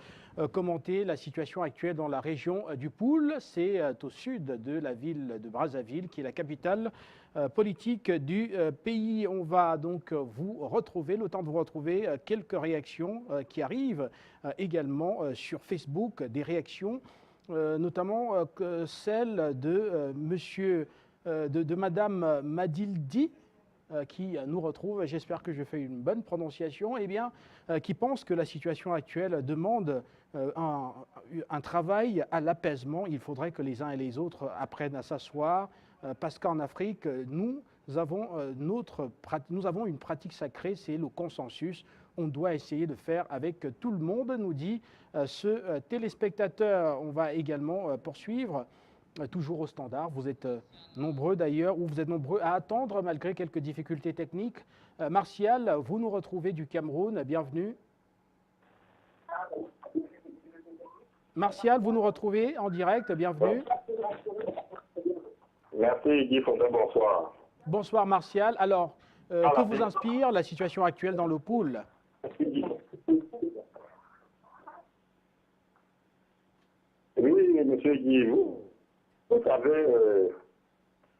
commenter la situation actuelle dans la région du Poul. C'est au sud de la ville de Brazzaville, qui est la capitale politique du pays. On va donc vous retrouver, le temps de vous retrouver quelques réactions qui arrivent également sur Facebook, des réactions notamment celle de de Madame Madildi, qui nous retrouve, j'espère que je fais une bonne prononciation, eh bien, qui pense que la situation actuelle demande un travail à l'apaisement. Il faudrait que les uns et les autres apprennent à s'asseoir, parce qu'en Afrique, nous avons une pratique sacrée, c'est le consensus. On doit essayer de faire avec tout le monde, nous dit ce téléspectateur. On va également poursuivre. Toujours au standard, vous êtes nombreux d'ailleurs, ou vous êtes nombreux à attendre malgré quelques difficultés techniques. Martial, vous nous retrouvez du Cameroun, bienvenue. Martial, vous nous retrouvez en direct, bienvenue. Merci Guy Fondé, bonsoir. Bonsoir Martial. Alors, que vous inspire la situation actuelle dans le Poul? Oui, monsieur Guy, vous savez,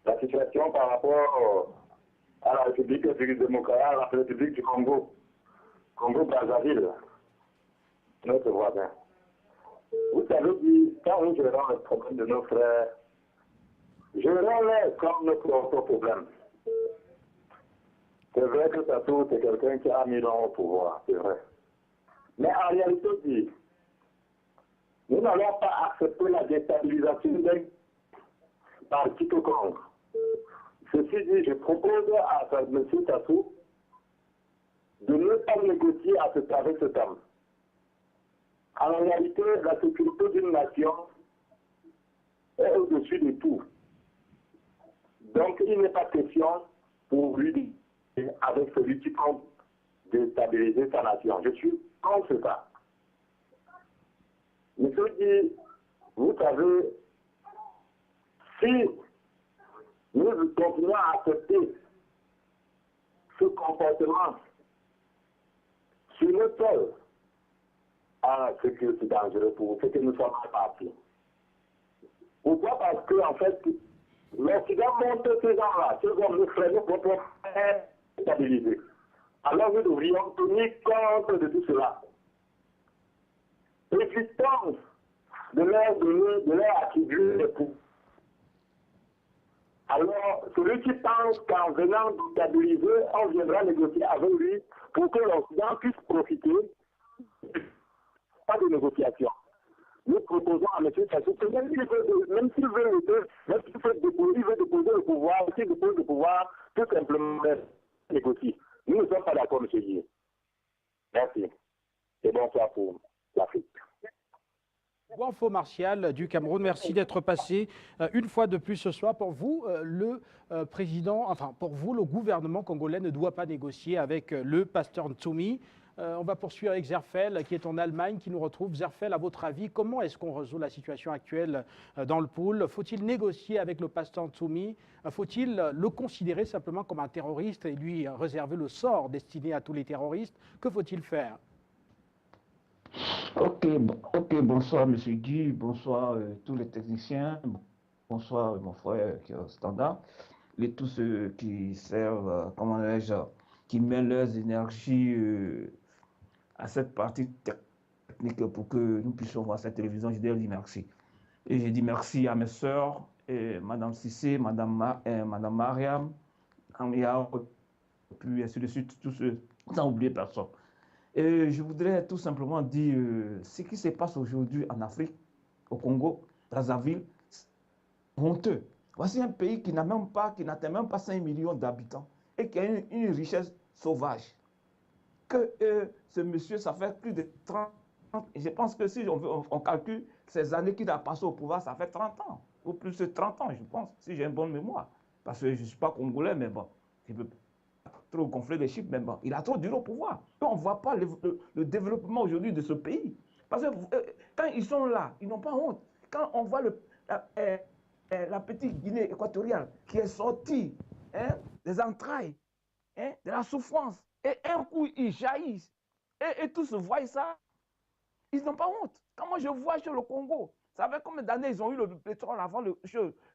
la situation par rapport à la République démocratique, à la République du Congo, Congo-Brazzaville, notre voisin. Vous savez, quand nous gérons le problème de nos frères, gérons-les comme notre propre problème. C'est vrai que Tatou, c'est quelqu'un qui a mis l'homme au pouvoir, c'est vrai. Mais en réalité, nous n'allons pas accepter la déstabilisation d'un parti quelconque. Ceci dit, je propose à M. Tassou de ne pas négocier avec cet homme. En réalité, la sécurité d'une nation est au-dessus de tout. Donc, il n'est pas question pour lui, avec celui qui compte, de stabiliser sa nation. Je suis contre ça. Monsieur dit, vous savez, si nous continuons à accepter ce comportement sur le sol, c'est que c'est dangereux pour vous, c'est que nous sommes partis. Pourquoi? Parce que, en fait, l'Occident montre ces gens-là, ces hommes nous freinent pour être stabilisés. Alors nous devrions tenir compte de tout cela. L'existence de leur attribuer les pouvoirs. Alors, celui qui pense qu'en venant de stabiliser, on viendra négocier avec lui pour que l'Occident puisse profiter, pas de négociation. Nous proposons à M. Tassou que même s'il veut déposer le pouvoir, s'il dépose le pouvoir, tout simplement négocier. Nous ne sommes pas d'accord, M. Guy. Merci. Et bonsoir pour l'Afrique. Wanfo Martial du Cameroun, merci d'être passé une fois de plus ce soir. Pour vous, le gouvernement congolais ne doit pas négocier avec le pasteur Ntoumi. On va poursuivre avec Zerfel qui est en Allemagne, qui nous retrouve. Zerfel, à votre avis, comment est-ce qu'on résout la situation actuelle dans le pool? Faut-il négocier avec le pasteur Ntoumi? Faut-il le considérer simplement comme un terroriste et lui réserver le sort destiné à tous les terroristes? Que faut-il faire? Ok, bonsoir M. Guy, bonsoir tous les techniciens, bonsoir mon frère qui est au standard, et tous ceux qui servent, qui mettent leurs énergies à cette partie technique pour que nous puissions voir cette télévision. Je dis merci. Et je dis merci à mes sœurs, Mme Sissé, Mme Mariam, Amia, puis ainsi de suite, tous ceux, sans oublier personne. Et je voudrais tout simplement dire ce qui se passe aujourd'hui en Afrique, au Congo, Brazzaville, honteux. Voici un pays qui n'atteint même pas 5 millions d'habitants et qui a une richesse sauvage. Que ce monsieur, ça fait plus de 30 ans. Et je pense que si on calcule ces années qu'il a passé au pouvoir, ça fait 30 ans, ou plus de 30 ans, je pense, si j'ai une bonne mémoire. Parce que je ne suis pas congolais, mais bon, je peux trop gonfler les chiffres, mais bon, il a trop duré au pouvoir. On ne voit pas le développement aujourd'hui de ce pays. Parce que quand ils sont là, ils n'ont pas honte. Quand on voit la petite Guinée équatoriale qui est sortie des entrailles, de la souffrance, et un coup ils jaillissent, et tous voient ça, ils n'ont pas honte. Quand moi je vois chez le Congo, ça fait combien d'années ils ont eu le pétrole avant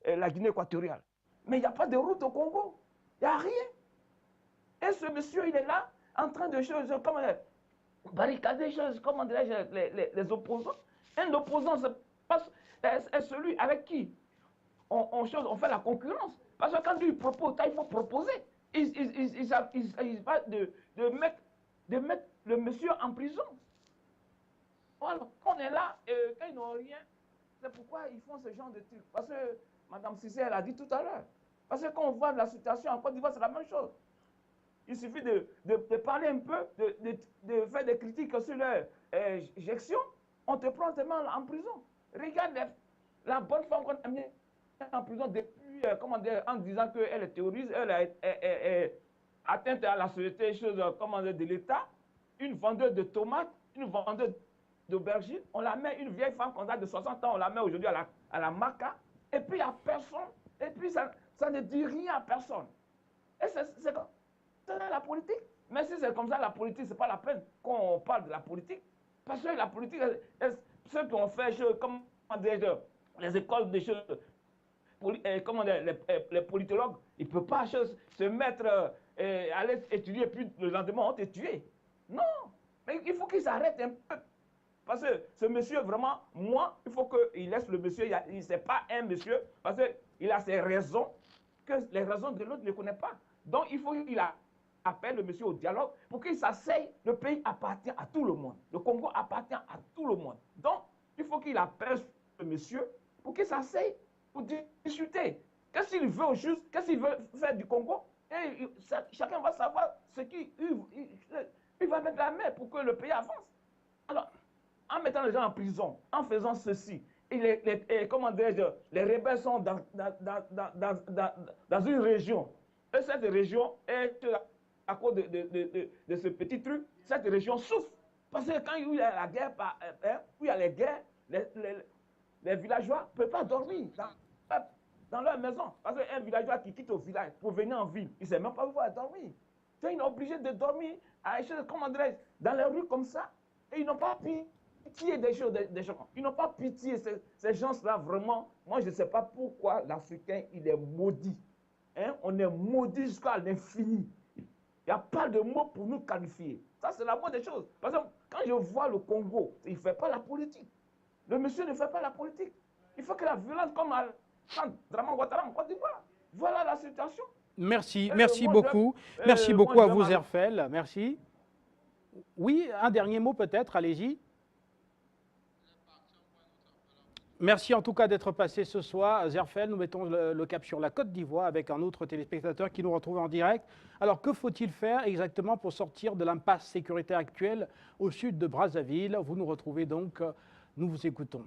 la Guinée équatoriale? Mais il n'y a pas de route au Congo, il n'y a rien. Et ce monsieur, il est là, en train de barricader les opposants. Un opposant, c'est celui avec qui on fait la concurrence. Parce que quand lui propose, il faut proposer. Il va de mettre le monsieur en prison. Voilà, on est là, quand ils n'ont rien, c'est pourquoi ils font ce genre de trucs. Parce que Mme Sissé, elle a dit tout à l'heure. Parce que quand on voit la situation en Côte d'Ivoire, c'est la même chose. Il suffit de parler un peu, de faire des critiques sur leur gestion, on te prend tellement en prison. Regarde la bonne femme qu'on a mis en prison depuis, en disant qu'elle est terroriste, elle est atteinte à la sécurité de l'État, une vendeuse de tomates, une vendeuse d'aubergines, on la met, une vieille femme qu'on a de 60 ans, on la met aujourd'hui à la maca, et puis il n'y a personne, et puis ça ne dit rien à personne. Et c'est la politique. Mais si c'est comme ça, la politique, ce n'est pas la peine qu'on parle de la politique. Parce que la politique, ceux qui ont fait les écoles de choses, les politologues, ils ne peuvent pas se mettre à aller étudier, puis le lendemain, on te tuer. Non, mais il faut qu'ils arrêtent un peu. Parce que ce monsieur, vraiment, moi, il faut qu'il laisse le monsieur, il n'est pas un monsieur, parce qu'il a ses raisons, que les raisons de l'autre ne connaît pas. Donc, il faut qu'il appelle le monsieur au dialogue pour qu'il s'asseye. Le pays appartient à tout le monde. Le Congo appartient à tout le monde. Donc, il faut qu'il appelle le monsieur pour qu'il s'asseye, pour discuter. Qu'est-ce qu'il veut au juste? Qu'est-ce qu'il veut faire du Congo? Et chacun va savoir ce qu'il va mettre la main pour que le pays avance. Alors, en mettant les gens en prison, en faisant ceci, et comment dirais-je, les rebelles sont dans une région. Et cette région est, à cause de ce petit truc, cette région souffre. Parce que quand il y a la guerre, où il y a les guerres, les villageois ne peuvent pas dormir dans leur maison. Parce qu'un villageois qui quitte au village pour venir en ville, il ne sait même pas où il va dormir. Donc, ils sont obligés de dormir à l'échelle, comment dirais-je, dans les rues comme ça. Et ils n'ont pas pitié des gens. Ils n'ont pas pitié. Ces gens-là, vraiment, moi, je ne sais pas pourquoi l'Africain, il est maudit. Hein? On est maudit jusqu'à l'infini. Il n'y a pas de mots pour nous qualifier. Ça, c'est la moindre des choses. Par exemple, quand je vois le Congo, il ne fait pas la politique. Le monsieur ne fait pas la politique. Il faut que la violence, comme à Draman Ouattara en Côte d'Ivoire. Voilà la situation. Merci beaucoup. Merci beaucoup à vous, Zerfel. Merci. Oui, un dernier mot peut-être, allez-y. Merci en tout cas d'être passé ce soir. Zerfel, nous mettons le cap sur la Côte d'Ivoire avec un autre téléspectateur qui nous retrouve en direct. Alors, que faut-il faire exactement pour sortir de l'impasse sécuritaire actuelle au sud de Brazzaville? Vous nous retrouvez donc, nous vous écoutons.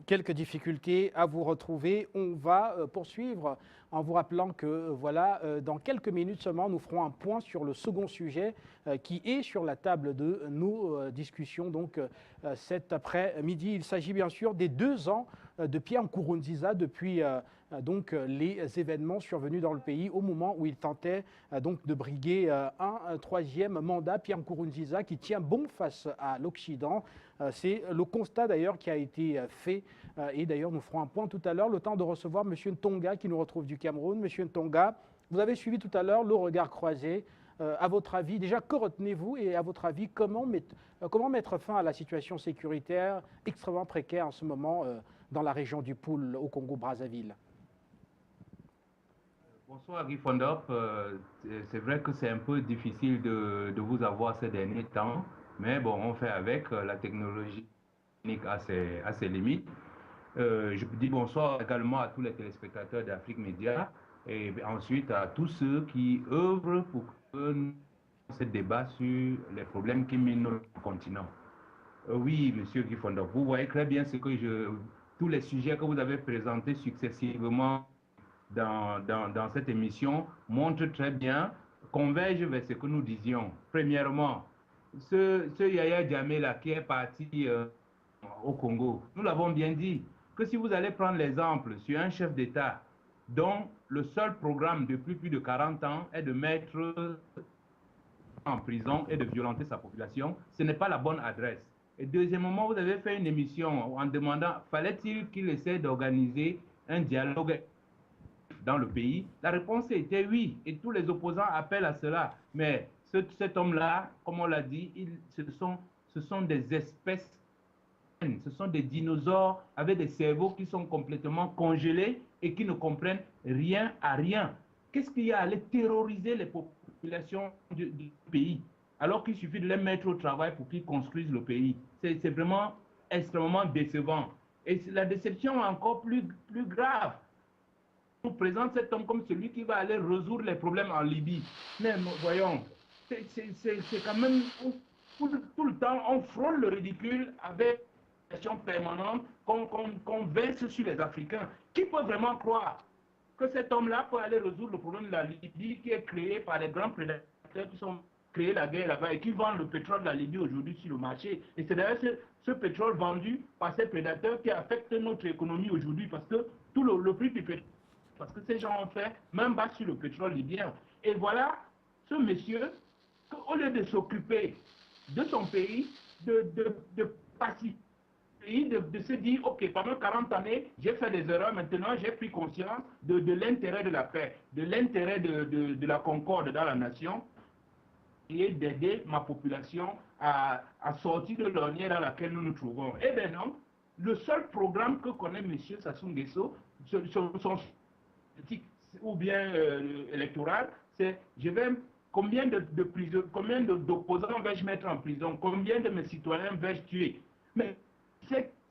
Quelques difficultés à vous retrouver. On va poursuivre en vous rappelant que voilà, dans quelques minutes seulement, nous ferons un point sur le second sujet qui est sur la table de nos discussions donc cet après-midi. Il s'agit bien sûr des 2 ans de Pierre Nkurunziza depuis donc les événements survenus dans le pays au moment où il tentait donc de briguer un 3e mandat. Pierre Nkurunziza qui tient bon face à l'Occident. C'est le constat d'ailleurs qui a été fait et d'ailleurs nous ferons un point tout à l'heure. Le temps de recevoir M. Ntonga qui nous retrouve du Cameroun. M. Ntonga, vous avez suivi tout à l'heure le regard croisé. À votre avis, déjà, que retenez-vous et à votre avis, comment mettre fin à la situation sécuritaire extrêmement précaire en ce moment dans la région du Poul au Congo-Brazzaville? Bonsoir Guy Fondop. C'est vrai que c'est un peu difficile de vous avoir ces derniers temps, mais bon, on fait avec. La technologie a ses limites. Je dis bonsoir également à tous les téléspectateurs d'Afrique Média et ensuite à tous ceux qui œuvrent pour que nous ce débat sur les problèmes qui minent notre continent. Oui, monsieur Guy Fondop, vous voyez très bien tous les sujets que vous avez présentés successivement dans cette émission montrent très bien, convergent vers ce que nous disions. Premièrement, ce Yaya Jammeh là qui est parti au Congo, nous l'avons bien dit, que si vous allez prendre l'exemple sur un chef d'État dont le seul programme depuis plus de 40 ans est de mettre en prison et de violenter sa population, ce n'est pas la bonne adresse. Et deuxièmement, vous avez fait une émission en demandant, fallait-il qu'il essaie d'organiser un dialogue dans le pays? La réponse était oui, et tous les opposants appellent à cela. Mais cet homme-là, comme on l'a dit, ce sont des espèces, ce sont des dinosaures avec des cerveaux qui sont complètement congelés et qui ne comprennent rien à rien. Qu'est-ce qu'il y a à aller terroriser les populations du pays, alors qu'il suffit de les mettre au travail pour qu'ils construisent le pays? C'est vraiment extrêmement décevant. Et la déception est encore plus grave. On présente cet homme comme celui qui va aller résoudre les problèmes en Libye. Mais voyons, c'est quand même tout le temps, on frôle le ridicule avec une question permanente qu'on verse sur les Africains. Qui peut vraiment croire que cet homme-là peut aller résoudre le problème de la Libye qui est créé par les grands prédateurs qui ont créé la guerre là-bas et qui vendent le pétrole de la Libye aujourd'hui sur le marché? Et c'est d'ailleurs ce pétrole vendu par ces prédateurs qui affecte notre économie aujourd'hui parce que tout le prix du pétrole, parce que ces gens ont fait même bas sur le pétrole libyen. Et voilà ce monsieur, au lieu de s'occuper de son pays, de pacifier, de se dire, ok, pendant 40 années, j'ai fait des erreurs, maintenant j'ai pris conscience de l'intérêt de la paix, de l'intérêt de la concorde dans la nation, et d'aider ma population à sortir de l'ornière dans laquelle nous nous trouvons. Eh bien non, le seul programme que connaît M. Sassou Nguesso, son politique ou bien électoral, c'est combien d'opposants vais-je mettre en prison, combien de mes citoyens vais-je tuer. Mais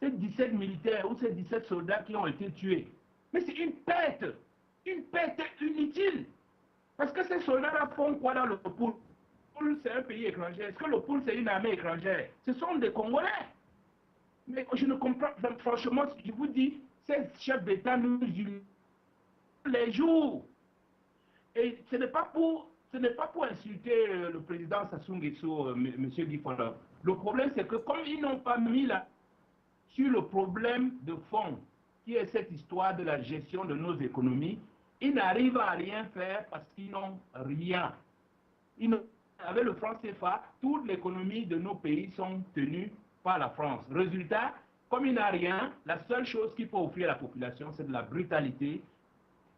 ces 17 militaires ou ces 17 soldats qui ont été tués. Mais c'est une perte inutile. Parce que ces soldats-là font quoi dans le pool? Le pool, c'est un pays étranger. Est-ce que le pool, c'est une armée étrangère? Ce sont des Congolais. Mais je ne comprends pas. Franchement, je vous dis, ces chefs d'État nous utilisent les jours. Et ce n'est pas pour insulter le président Sassou Nguesso, M. Guy Fondab. Le problème, c'est que comme ils n'ont pas mis là sur le problème de fond, qui est cette histoire de la gestion de nos économies, ils n'arrivent à rien faire parce qu'ils n'ont rien. Avec le franc CFA, toute l'économie de nos pays sont tenues par la France. Résultat, comme il n'a rien, la seule chose qu'il peut offrir à la population, c'est de la brutalité,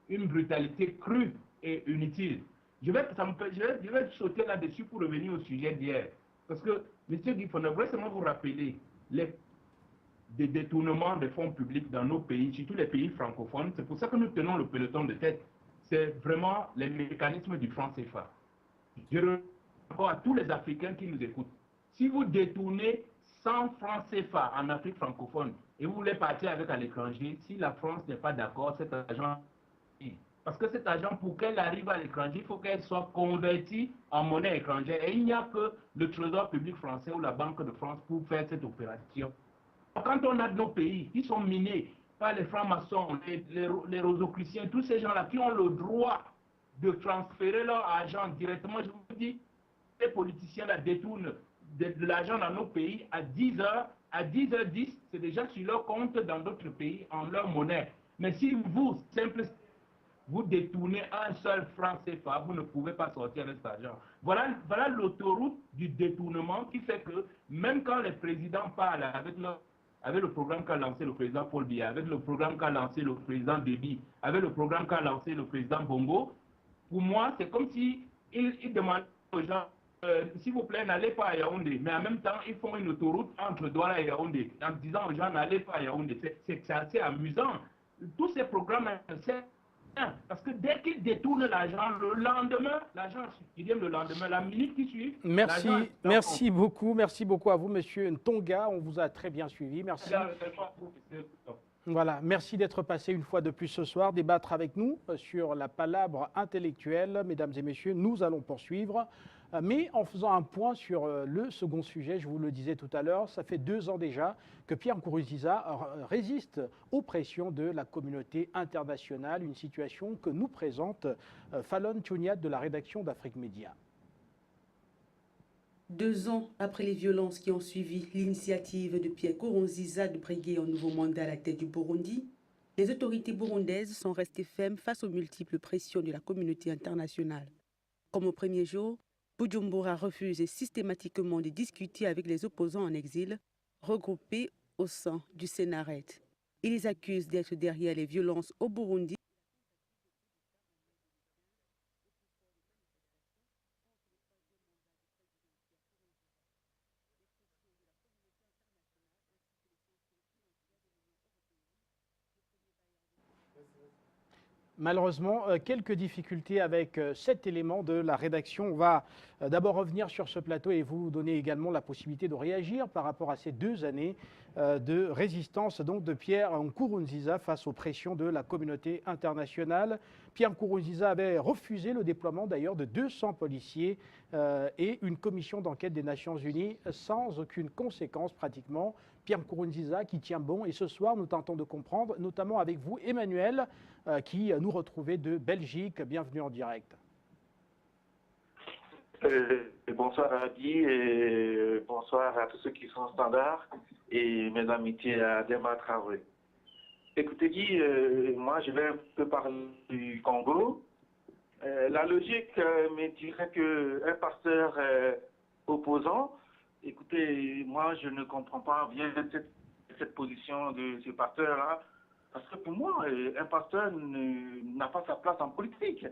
une brutalité crue et inutile. Je vais sauter là-dessus pour revenir au sujet d'hier. Parce que, M. Guy Fondab, je voudrais seulement vous rappeler des détournements de fonds publics dans nos pays, surtout les pays francophones. C'est pour ça que nous tenons le peloton de tête. C'est vraiment les mécanismes du franc CFA. Je réponds à tous les Africains qui nous écoutent. Si vous détournez 100 francs CFA en Afrique francophone et vous voulez partir avec à l'étranger, si la France n'est pas d'accord, cet argent... Parce que cet argent, pour qu'elle arrive à l'étranger, il faut qu'elle soit convertie en monnaie étrangère. Et il n'y a que le Trésor public français ou la Banque de France pour faire cette opération. Quand on a nos pays qui sont minés par les francs-maçons, les rosicruciens, tous ces gens-là qui ont le droit de transférer leur argent directement, je vous dis, les politiciens-là détournent de l'argent dans nos pays à 10h, à 10h10, c'est déjà sur leur compte dans d'autres pays en leur monnaie. Mais si vous, vous détournez un seul franc CFA, vous ne pouvez pas sortir de cet argent. Voilà l'autoroute du détournement qui fait que même quand les présidents parlent avec le programme qu'a lancé le président Paul Biya, avec le programme qu'a lancé le président Déby, avec le programme qu'a lancé le président Bongo, pour moi, c'est comme si ils demandent aux gens, s'il vous plaît, n'allez pas à Yaoundé. Mais en même temps, ils font une autoroute entre Douala et Yaoundé, en disant aux gens, n'allez pas à Yaoundé. C'est assez amusant. Tous ces programmes, c'est parce que dès qu'ils détournent l'argent, le lendemain, l'argent qui vient le lendemain, la minute qui suit. Merci beaucoup à vous, Monsieur Ntonga. On vous a très bien suivi. Merci. Voilà, merci d'être passé une fois de plus ce soir, débattre avec nous sur la palabre intellectuelle. Mesdames et messieurs, nous allons poursuivre. Mais en faisant un point sur le second sujet, je vous le disais tout à l'heure, ça fait 2 ans déjà que Pierre Nkurunziza résiste aux pressions de la communauté internationale, une situation que nous présente Fallon Tchouniat de la rédaction d'Afrique Média. 2 ans après les violences qui ont suivi l'initiative de Pierre Nkurunziza de briguer un nouveau mandat à la tête du Burundi, les autorités burundaises sont restées fermes face aux multiples pressions de la communauté internationale. Comme au premier jour, Bujumbura refuse systématiquement de discuter avec les opposants en exil, regroupés au sein du Sénaret. Il les accuse d'être derrière les violences au Burundi. Malheureusement, quelques difficultés avec cet élément de la rédaction. On va d'abord revenir sur ce plateau et vous donner également la possibilité de réagir par rapport à ces 2 années de résistance donc, de Pierre Nkurunziza face aux pressions de la communauté internationale. Pierre Nkurunziza avait refusé le déploiement d'ailleurs de 200 policiers et une commission d'enquête des Nations Unies sans aucune conséquence pratiquement. Pierre Nkurunziza qui tient bon et ce soir nous tentons de comprendre, notamment avec vous Emmanuel, qui nous retrouvait de Belgique. Bienvenue en direct. Bonsoir à Adi et bonsoir à tous ceux qui sont standards et mes amitiés à Demba Traoré. Écoutez Guy, moi je vais un peu parler du Congo. La logique me dirait qu'un pasteur opposant, écoutez, moi je ne comprends pas bien cette position de ce pasteur-là. Parce que pour moi, un pasteur n'a pas sa place en politique.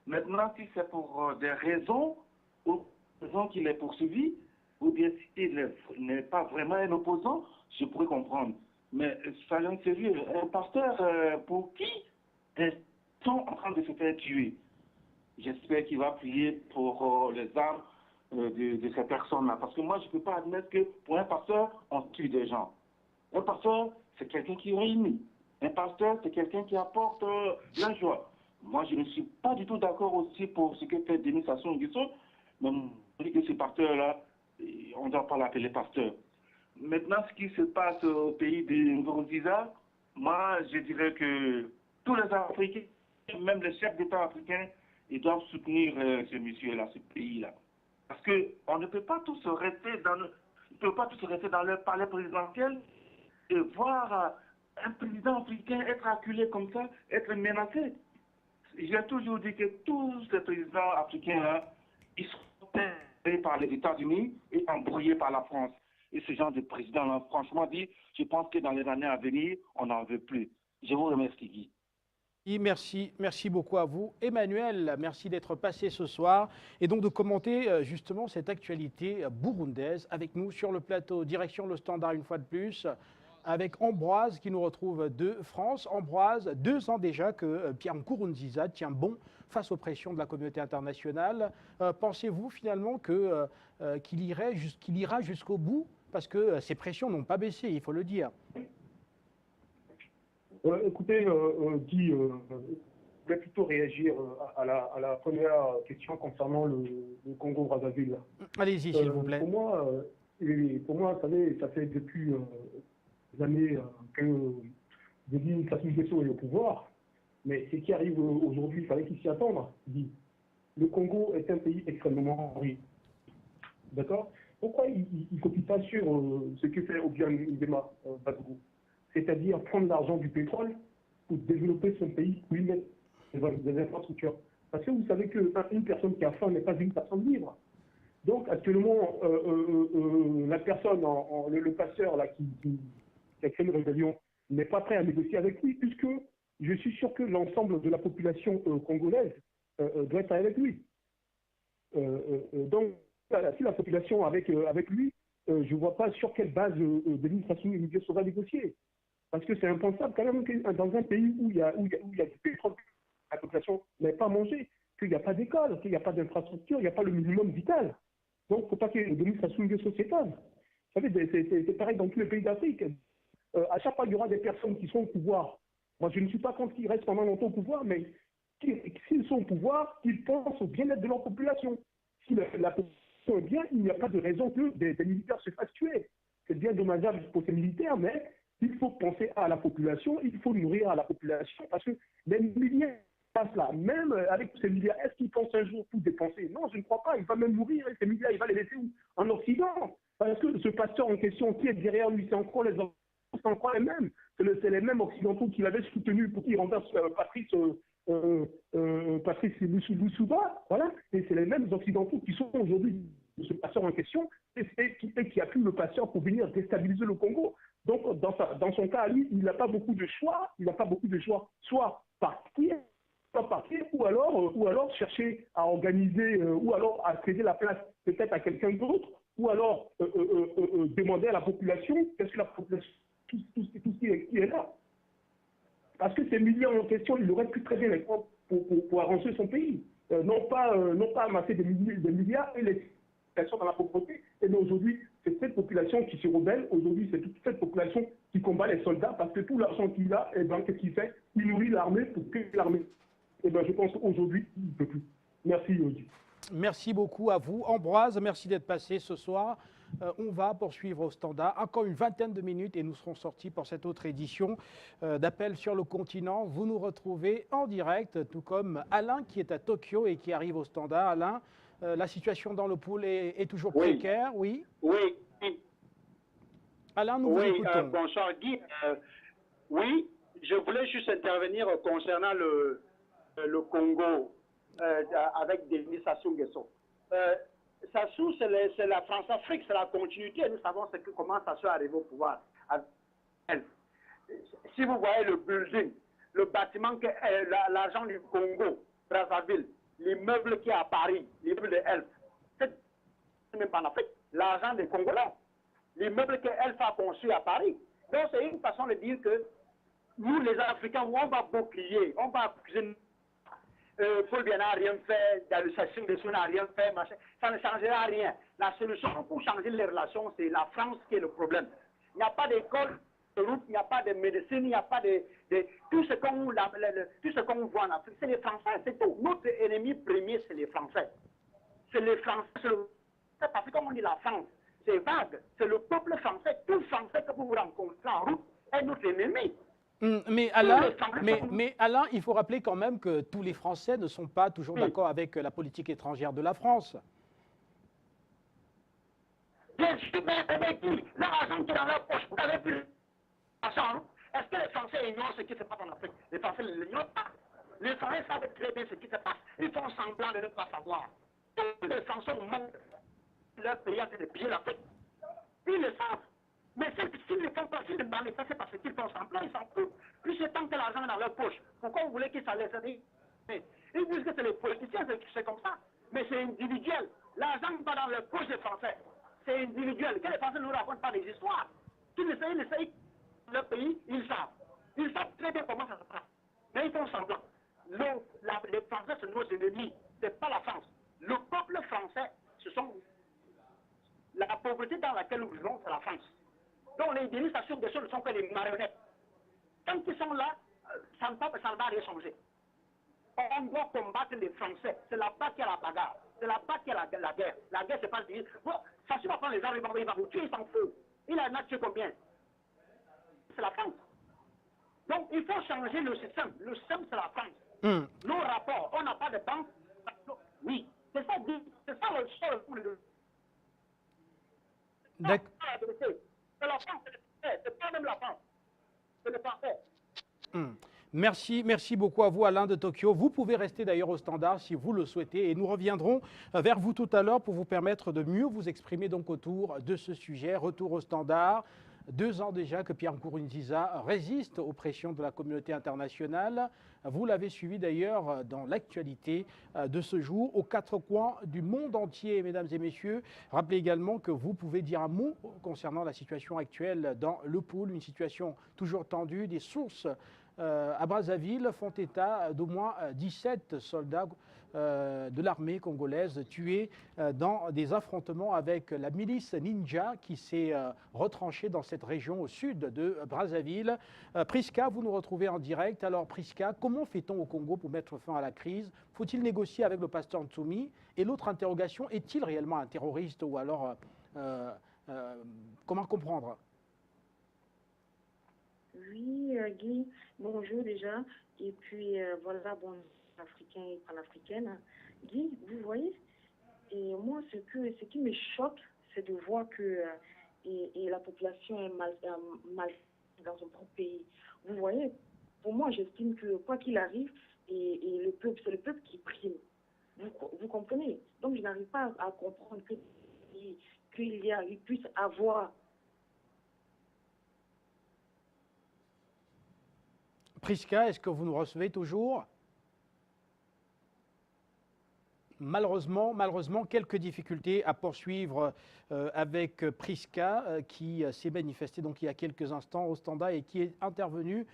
Maintenant, si c'est pour des raisons qu'il est poursuivi, ou bien s'il n'est pas vraiment un opposant, je pourrais comprendre. Mais soyons sérieux, un pasteur pour qui ils sont en train de se faire tuer? J'espère qu'il va prier pour les âmes de ces personnes-là. Parce que moi, je ne peux pas admettre que pour un pasteur, on tue des gens. Un pasteur, c'est quelqu'un qui réunit. Un pasteur, c'est quelqu'un qui apporte la joie. Moi, je ne suis pas du tout d'accord aussi pour ce que fait Denis Sassou Nguesso. Même que ce pasteur-là, on ne doit pas l'appeler pasteur. Maintenant, ce qui se passe au pays de Nkurunziza, moi, je dirais que tous les Africains, même les chefs d'État africains, ils doivent soutenir ce monsieur-là, ce pays-là. Parce qu'on ne peut pas tous rester dans le palais présidentiel et voir un président africain être acculé comme ça, être menacé. J'ai toujours dit que tous ces présidents africains-là, ils sont payés par les États-Unis et embrouillés par la France. Et ce genre de président-là, franchement dit, je pense que dans les années à venir, on n'en veut plus. Je vous remercie, Guy. Merci beaucoup à vous. Emmanuel, merci d'être passé ce soir et donc de commenter justement cette actualité burundaise avec nous sur le plateau. Direction le Standard une fois de plus, avec Ambroise qui nous retrouve de France. Ambroise, 2 ans déjà que Pierre Nkurunziza tient bon face aux pressions de la communauté internationale. Pensez-vous finalement qu'il ira jusqu'au bout? Parce que ces pressions n'ont pas baissé, il faut le dire. Écoutez, Guy, je voulais plutôt réagir à la première question concernant le Congo-Brazzaville. Allez-y, s'il vous plaît. Pour moi, vous savez, ça fait depuis des années que Denis Sassou Nguesso est au pouvoir, mais ce qui arrive aujourd'hui, il fallait qu'il s'y attende. Guy. Le Congo est un pays extrêmement riche. D'accord? Pourquoi il ne copie pas sur ce que fait Obiang Nguema Bazougou? C'est-à-dire prendre l'argent du pétrole pour développer son pays, pour y mettre des infrastructures. Parce que vous savez qu'une personne qui a faim n'est pas une personne libre. Donc actuellement, la personne, le passeur là, qui a créé une rébellion, n'est pas prêt à négocier avec lui, puisque je suis sûr que l'ensemble de la population congolaise doit être avec lui. Donc, si la population avec lui, je ne vois pas sur quelle base Denis Sassou Nguesso va négocier. Parce que c'est impensable quand même que dans un pays où il y a du pétrole, la population n'ait pas mangé, qu'il n'y a pas d'école, qu'il n'y a pas d'infrastructure, il n'y a pas le minimum vital. Donc il ne faut pas que Denis Sassou Nguesso s'étonne. Vous savez, c'est pareil dans tous les pays d'Afrique. À chaque fois, il y aura des personnes qui sont au pouvoir. Moi, je ne suis pas contre qu'ils restent pendant longtemps au pouvoir, mais s'ils sont au pouvoir, qu'ils pensent au bien-être de leur population. Si la population est bien, il n'y a pas de raison que des militaires se fassent tuer. C'est bien dommageable pour ces militaires, mais il faut penser à la population, il faut nourrir à la population, parce que les milliers passent là. Même avec ces milliards, est-ce qu'ils pensent un jour tout dépenser? Non, je ne crois pas. Il va même mourir, et ces milliards, il va les laisser où? En Occident. Parce que ce pasteur en question, qui est derrière lui, c'est encore les mêmes. C'est les mêmes occidentaux qui l'avaient soutenu pour qu'il renverse Patrice Moussouba, voilà. Et c'est les mêmes occidentaux qui sont aujourd'hui ce pasteur en question et qui appuient le pasteur pour venir déstabiliser le Congo. Donc, dans son cas, lui, il n'a pas beaucoup de choix. Il n'a pas beaucoup de choix. Soit partir, ou alors chercher à organiser, ou alors à céder la place peut-être à quelqu'un d'autre, ou alors demander à la population, qu'est-ce que la population, tout ce qui est là. Parce que ces milliards en question, il aurait pu très bien les prendre pour arranger son pays. Non pas amasser des milliards et les populations dans la pauvreté. Et mais aujourd'hui, c'est cette population qui se rebelle. Aujourd'hui, c'est toute cette population qui combat les soldats parce que tout l'argent qu'il a, et ben, qu'est-ce qu'il fait? Il nourrit l'armée pour que l'armée. Et ben, je pense qu'aujourd'hui, il ne peut plus. Merci, Yogi. Merci beaucoup à vous. Ambroise, merci d'être passé ce soir. On va poursuivre au Standard. Encore une vingtaine de minutes et nous serons sortis pour cette autre édition d'Appel sur le continent. Vous nous retrouvez en direct, tout comme Alain qui est à Tokyo et qui arrive au Standard. Alain, la situation dans le pool est toujours précaire, oui? Oui. Alain, nous vous écoutons. Bonsoir Guy. Oui, je voulais juste intervenir concernant le Congo avec Denis Sassou Nguesso. Sassou, c'est la France-Afrique, c'est la continuité. Nous savons comment Sassou est arrivé au pouvoir. Si vous voyez le building, le bâtiment, l'argent du Congo, Brazzaville, l'immeuble qui est à Paris, l'immeuble de Elf, c'est même pas en Afrique, l'argent des Congolais, l'immeuble que Elf a construit à Paris. Donc c'est une façon de dire que nous, les Africains, on va bouclier, on va accuser. Paul Biya n'a rien fait, Sassou Nguesso n'a rien fait, machin. Ça ne changera rien. La solution pour changer les relations, c'est la France qui est le problème. Il n'y a pas d'école route, il n'y a pas de médecine, il n'y a pas de tout ce qu'on voit en Afrique, c'est les Français, c'est tout. Notre ennemi premier, c'est les Français. C'est les Français, parce que comme on dit la France, c'est vague, c'est le peuple français, tout Français que vous rencontrez en route est notre ennemi. Mais Alain, il faut rappeler quand même que tous les Français ne sont pas toujours d'accord avec la politique étrangère de la France. Bien sûr, mais l'argent qui est dans leur poche, vous avez plus l'argent. Est-ce que les Français ignorent ce qui se passe en Afrique? Les Français ne l'ignorent pas. Les Français savent très bien ce qui se passe. Ils font semblant de ne pas savoir. Tous les Français manquent leur pays à de piller l'Afrique. Ils le savent. Mais s'ils ne font pas, s'ils ne manifestent, c'est parce qu'ils font semblant, ils s'en foutent. Plus c'est tant que l'argent est dans leur poche. Pourquoi vous voulez qu'ils s'en laissent dire? Ils disent que c'est les politiciens, c'est comme ça. Mais c'est individuel. L'argent n'est pas dans leur poche des Français. C'est individuel. Que les Français ne nous racontent pas des histoires. Qu'ils essayent leur pays, ils savent. Ils savent très bien comment ça se passe. Mais ils font semblant. Les Français sont nos ennemis. Ce n'est pas la France. Le peuple français, ce sont la pauvreté dans laquelle nous vivons, c'est la France. Donc les ennemis s'assurent des choses ne sont que des marionnettes. Tant qu'ils sont là, ça ne va rien changer. On doit combattre les Français. C'est là-bas qu'il y a la bagarre. C'est là-bas qu'il y a la guerre. La guerre, c'est pas dire. Bon, ça va prendre les armes, il va vous tuer, il s'en fout. Il en a tué combien? C'est la France. Donc, il faut changer le système. Le système, c'est la France. Nos rapports, on n'a pas de banque. Oui, c'est ça le seul. D'accord. C'est la France, c'est pas même la France. C'est le parfait. Merci beaucoup à vous, Alain de Tokyo. Vous pouvez rester d'ailleurs au standard si vous le souhaitez et nous reviendrons vers vous tout à l'heure pour vous permettre de mieux vous exprimer donc autour de ce sujet. Retour au standard. 2 ans déjà que Pierre Nkurunziza résiste aux pressions de la communauté internationale. Vous l'avez suivi d'ailleurs dans l'actualité de ce jour, aux 4 coins du monde entier, mesdames et messieurs. Rappelez également que vous pouvez dire un mot concernant la situation actuelle dans le pôle, une situation toujours tendue. Des sources à Brazzaville font état d'au moins 17 soldats de l'armée congolaise tués dans des affrontements avec la milice Ninja qui s'est retranchée dans cette région au sud de Brazzaville. Priska, vous nous retrouvez en direct. Alors Priska, comment fait-on au Congo pour mettre fin à la crise? Faut-il négocier avec le pasteur Ntsumi? Et l'autre interrogation, est-il réellement un terroriste ou alors comment comprendre? Oui, Guy, bonjour déjà. Et puis voilà, bon, africain et panafricaine. Guy, vous voyez, et moi, ce qui me choque, c'est de voir que et la population est mal dans son propre pays. Vous voyez, pour moi, j'estime que quoi qu'il arrive, et le peuple, c'est le peuple qui prime. Vous comprenez? Donc, je n'arrive pas à comprendre qu'il puisse avoir. Priska, est-ce que vous nous recevez toujours? Malheureusement, quelques difficultés à poursuivre avec Priska qui s'est manifesté donc il y a quelques instants au standard et qui est intervenu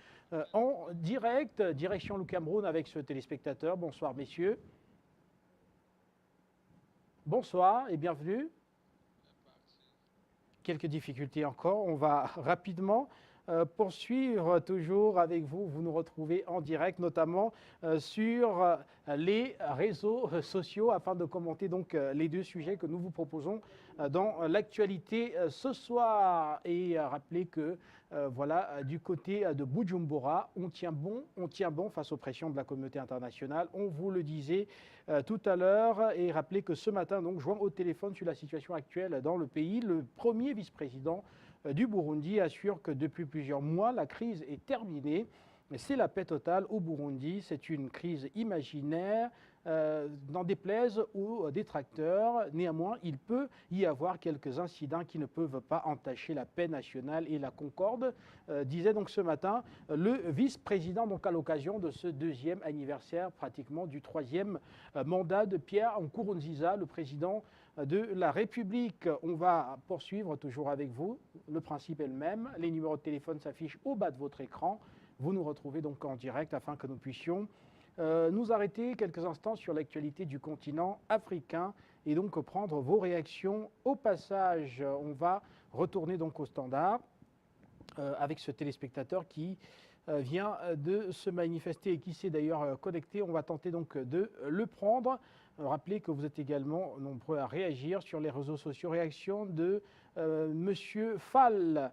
en direct, direction le Cameroun avec ce téléspectateur. Bonsoir messieurs. Bonsoir et bienvenue. Quelques difficultés encore, on va rapidement poursuivre toujours avec vous. Vous nous retrouvez en direct, notamment sur les réseaux sociaux, afin de commenter donc les 2 sujets que nous vous proposons dans l'actualité ce soir. Et rappelez que voilà, du côté de Bujumbura, on tient bon face aux pressions de la communauté internationale. On vous le disait tout à l'heure. Et rappelez que ce matin, donc, joint au téléphone sur la situation actuelle dans le pays, le premier vice-président du Burundi assure que depuis plusieurs mois, la crise est terminée. C'est la paix totale au Burundi. C'est une crise imaginaire, n'en déplaise aux détracteurs. Néanmoins, il peut y avoir quelques incidents qui ne peuvent pas entacher la paix nationale et la concorde, disait donc ce matin le vice-président, donc à l'occasion de ce 2e anniversaire pratiquement du 3e mandat de Pierre Nkurunziza, le président de la République. On va poursuivre toujours avec vous. Le principe est le même. Les numéros de téléphone s'affichent au bas de votre écran. Vous nous retrouvez donc en direct afin que nous puissions nous arrêter quelques instants sur l'actualité du continent africain et donc prendre vos réactions. Au passage, on va retourner donc au standard avec ce téléspectateur qui vient de se manifester et qui s'est d'ailleurs connecté. On va tenter donc de le prendre. Rappelez que vous êtes également nombreux à réagir sur les réseaux sociaux. Réaction de Monsieur Fall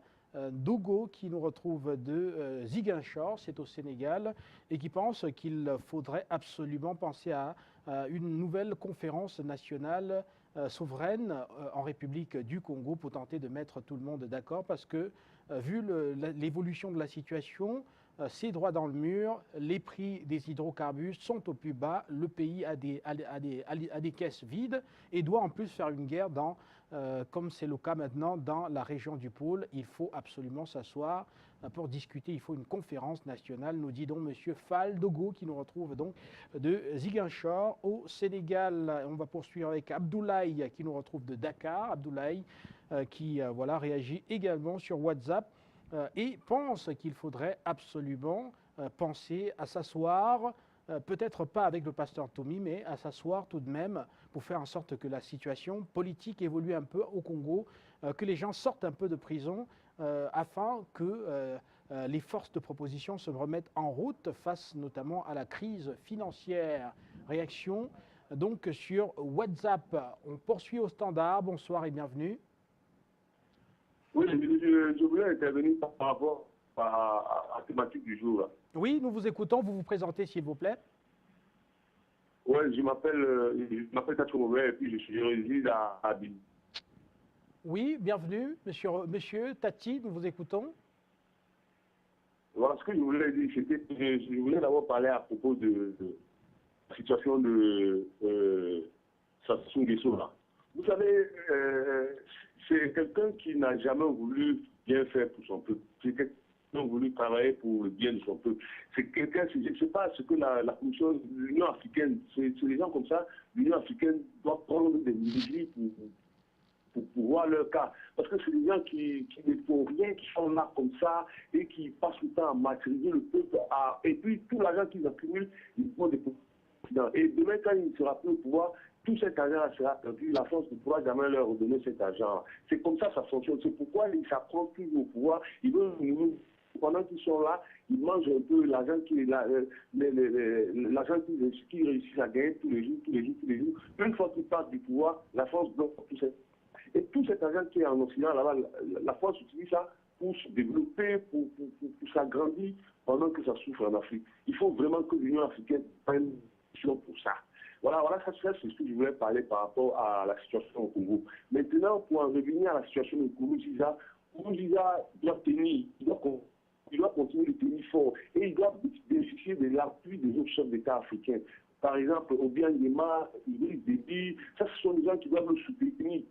Dogo qui nous retrouve de Ziguinchor, c'est au Sénégal, et qui pense qu'il faudrait absolument penser à une nouvelle conférence nationale souveraine en République du Congo pour tenter de mettre tout le monde d'accord parce que vu l'évolution de la situation, c'est droit dans le mur, les prix des hydrocarbures sont au plus bas, le pays a des caisses vides et doit en plus faire une guerre comme c'est le cas maintenant dans la région du pôle. Il faut absolument s'asseoir pour discuter, il faut une conférence nationale, nous dit donc M. Fall Dogo qui nous retrouve donc de Ziguinchor au Sénégal. On va poursuivre avec Abdoulaye qui nous retrouve de Dakar. Abdoulaye qui voilà, réagit également sur WhatsApp et pense qu'il faudrait absolument penser à s'asseoir, peut-être pas avec le pasteur Tommy, mais à s'asseoir tout de même pour faire en sorte que la situation politique évolue un peu au Congo, que les gens sortent un peu de prison afin que les forces de proposition se remettent en route face notamment à la crise financière. Réaction donc sur WhatsApp. On poursuit au standard. Bonsoir et bienvenue. Oui, je voulais intervenir par rapport à la thématique du jour. Là. Oui, nous vous écoutons. Vous vous présentez, s'il vous plaît. Oui, je m'appelle Tachoumoué et puis je réside à Abid. Oui, bienvenue, monsieur Tati, nous vous écoutons. Voilà, ce que je voulais dire, c'était que je voulais d'abord parler à propos de la situation de Sassou Nguesso. Vous savez, c'est quelqu'un qui n'a jamais voulu bien faire pour son peuple. C'est quelqu'un qui a voulu travailler pour le bien de son peuple. C'est quelqu'un, je ne sais pas ce que la Commission, l'Union africaine, c'est des gens comme ça, l'Union africaine doit prendre des mesures pour voir leur cas. Parce que c'est des gens qui ne font rien, qui sont là comme ça et qui passent le temps à martyriser le peuple. Et puis tout l'argent qu'ils accumulent, ils font des présidents. Et demain, quand ils ne seront plus au pouvoir, tout cet argent sera perdu. La France ne pourra jamais leur redonner cet argent. C'est comme ça que ça fonctionne. C'est pourquoi ils s'approchent toujours au pouvoir. Ils veulent pendant qu'ils sont là, ils mangent un peu l'argent qu'ils réussissent à gagner tous les jours. Une fois qu'ils partent du pouvoir, la France bloque tout ça. Et tout cet argent qui est en Occident, là-bas, la France utilise ça pour se développer, pour s'agrandir, pendant que ça souffre en Afrique. Il faut vraiment que l'Union africaine prenne une décision pour ça. Voilà, ça c'est ce que je voulais parler par rapport à la situation au Congo. Maintenant, pour en revenir à la situation au Congo, Nkurunziza doit tenir, il doit continuer de tenir fort et il doit bénéficier de l'appui des autres chefs d'État africains. Par exemple, Obiang Nguema, Idriss Déby, ça ce sont des gens qui doivent le soutenir.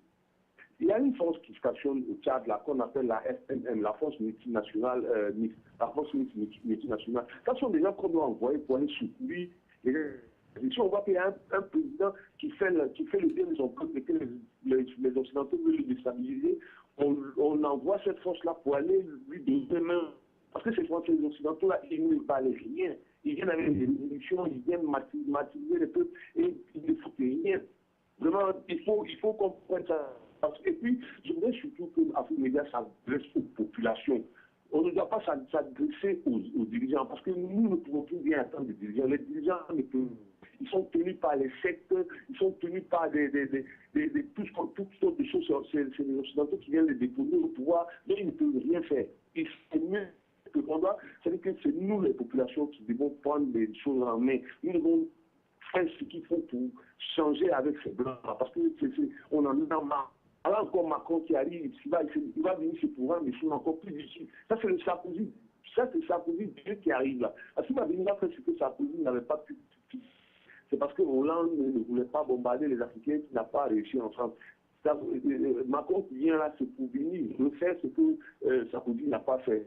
Il y a une force qui stationne au Tchad, là, qu'on appelle la FNM, la force multinationale. Ça sont des gens qu'on doit envoyer pour aller soutenir. Et si on voit qu'il y a un président qui fait le bien de son peuple et que les Occidentaux veulent le déstabiliser, on envoie cette force-là pour aller lui donner main. Parce que ces Occidentaux-là, ils ne valent rien. Ils viennent avec des révolutions, ils viennent martyriser le peuple et ils ne foutent rien. Vraiment, il faut comprendre ça. Et puis, je voudrais surtout que l'Afrique Média s'adresse aux populations. On ne doit pas s'adresser aux dirigeants parce que nous ne pouvons plus bien attendre des dirigeants. Les dirigeants, ils sont tenus par les sectes, ils sont tenus par toutes sortes de choses. C'est les Occidentaux qui viennent les déposer au pouvoir, mais ils ne peuvent rien faire. Et c'est mieux que c'est-à-dire que c'est nous, les populations, qui devons prendre les choses en main. Nous devons faire ce qu'il faut pour changer avec ces blancs-là. Parce qu'on en a marre. Alors encore Macron qui arrive, il va venir se pouvoir des choses encore plus difficiles. Ça, c'est le Sarkozy. Ça, c'est le Sarkozy Dieu qui arrive là. Parce qu'il m'a venu là, ce que Sarkozy n'avait pas pu. C'est parce que Hollande ne voulait pas bombarder les Africains qui n'a pas réussi en France. Macron qui vient là, c'est pour venir refaire ce que Sarkozy n'a pas fait.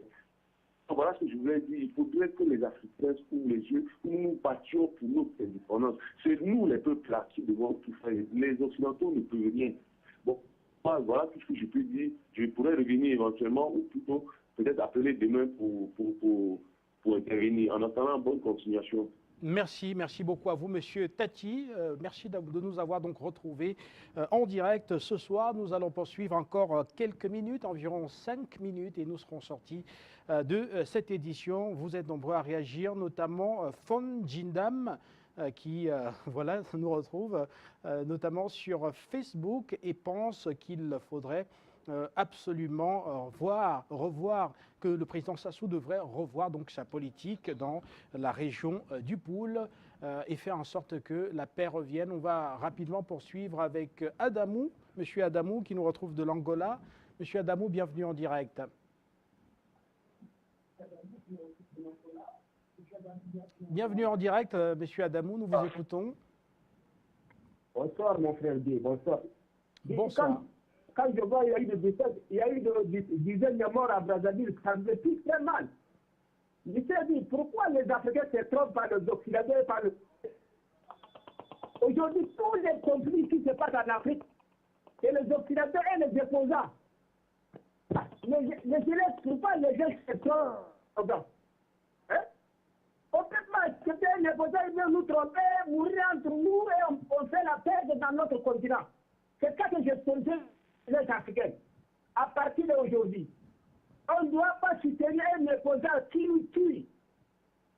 Voilà ce que je voulais dire. Il faudrait que les Africains ouvrent les yeux, que nous battions pour notre indépendance. C'est nous, les peuples là, qui devons tout faire. Les Occidentaux ne peuvent rien. Bon. Voilà tout ce que je peux dire. Je pourrais revenir éventuellement, ou plutôt peut-être appeler demain pour intervenir. En attendant, bonne continuation. Merci beaucoup à vous, Monsieur Tati. Merci de nous avoir donc retrouvés en direct ce soir. Nous allons poursuivre encore quelques minutes, environ 5 minutes, et nous serons sortis de cette édition. Vous êtes nombreux à réagir, notamment Fon Jindam, qui voilà, nous retrouve notamment sur Facebook et pense qu'il faudrait absolument revoir, que le président Sassou devrait revoir donc sa politique dans la région du Poul et faire en sorte que la paix revienne. On va rapidement poursuivre avec Adamou, Monsieur Adamou qui nous retrouve de l'Angola. Monsieur Adamou, bienvenue en direct. Bienvenue en direct, Monsieur Adamou, nous vous écoutons. Bonsoir, mon frère Guy, bonsoir. Bonsoir. Quand je vois qu'il y a eu des dizaines de morts à Brazzaville, ça me fait très mal. Je me suis dit, pourquoi les Africains se trompent par les Occidentaux et par le... Aujourd'hui, tous les conflits qui se passent en Afrique, c'est les Occidentaux et les déposants. Les élèves, pourquoi les gens se trompent? Hein? On peut pas accepter les déposants, ils veulent nous tromper, mourir entre nous et on fait la paix dans notre continent. C'est ça que je souhaite les Africains. À partir d'aujourd'hui, on ne doit pas soutenir un opposant qui nous tue,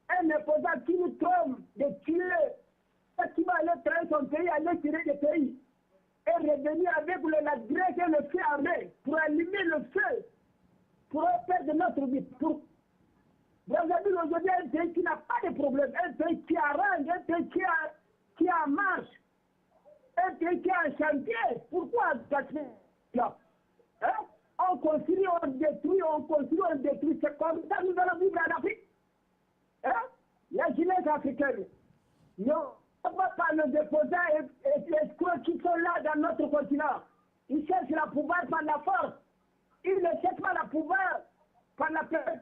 un opposant qui nous trompe de tuer, qui va aller trahir son pays, aller tirer le pays, et revenir avec la Grèce et le feu armé pour allumer le feu, pour perdre notre vie. Brazzaville aujourd'hui est un pays qui n'a pas de problème, un pays qui arrange, un pays qui est en marche, un pays qui est en chantier. Pourquoi gaspiller là? Hein? On construit, on détruit, on construit, on détruit. C'est comme ça que nous allons vivre en Afrique. Hein? La jeunesse africaine, non, on ne va pas nos déposants et les escrocs qui sont là dans notre continent. Ils cherchent le pouvoir par la force. Ils ne cherchent pas le pouvoir par la paix.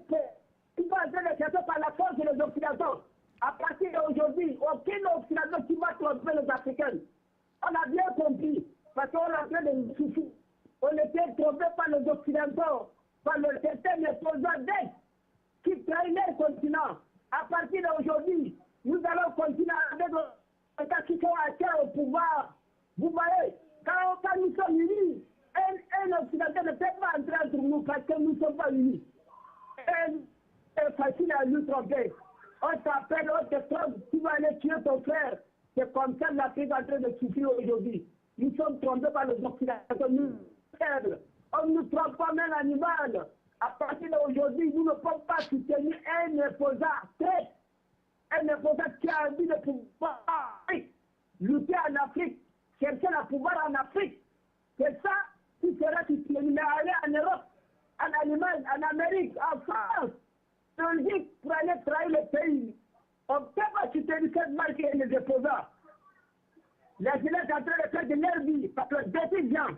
Ils vont le chercher par la force des Occidentaux. À partir d'aujourd'hui, aucun Occidental qui va tromper les Africains. On a bien compris, parce qu'on a fait des soucis. On était trompé par les Occidentaux, par le système opposant d'aide qui traînait le continent. À partir d'aujourd'hui, nous allons continuer avec les États qui sont atteints au pouvoir. Vous voyez, quand nous sommes unis, un Occidental ne peut pas entrer entre nous parce que nous ne sommes pas unis. C'est facile à nous tromper. On t'appelle, on te trompe, tu vas aller tuer ton frère. C'est comme ça que l'Afrique est en train de souffrir aujourd'hui. Nous sommes trompés par les Occidentaux. Nous, on ne nous trompe pas même animal. À partir d'aujourd'hui, nous ne pouvons pas soutenir un opposant. Un opposant qui a envie de pouvoir lutter en Afrique, chercher le pouvoir en Afrique. C'est ça qui sera soutenu. Mais aller en Europe, en Allemagne, en Amérique, en France, en Belgique, pour aller trahir le pays. On ne peut pas soutenir cette marque et les opposants. Les jeunesse sont en train de faire de leur vie parce que des gens.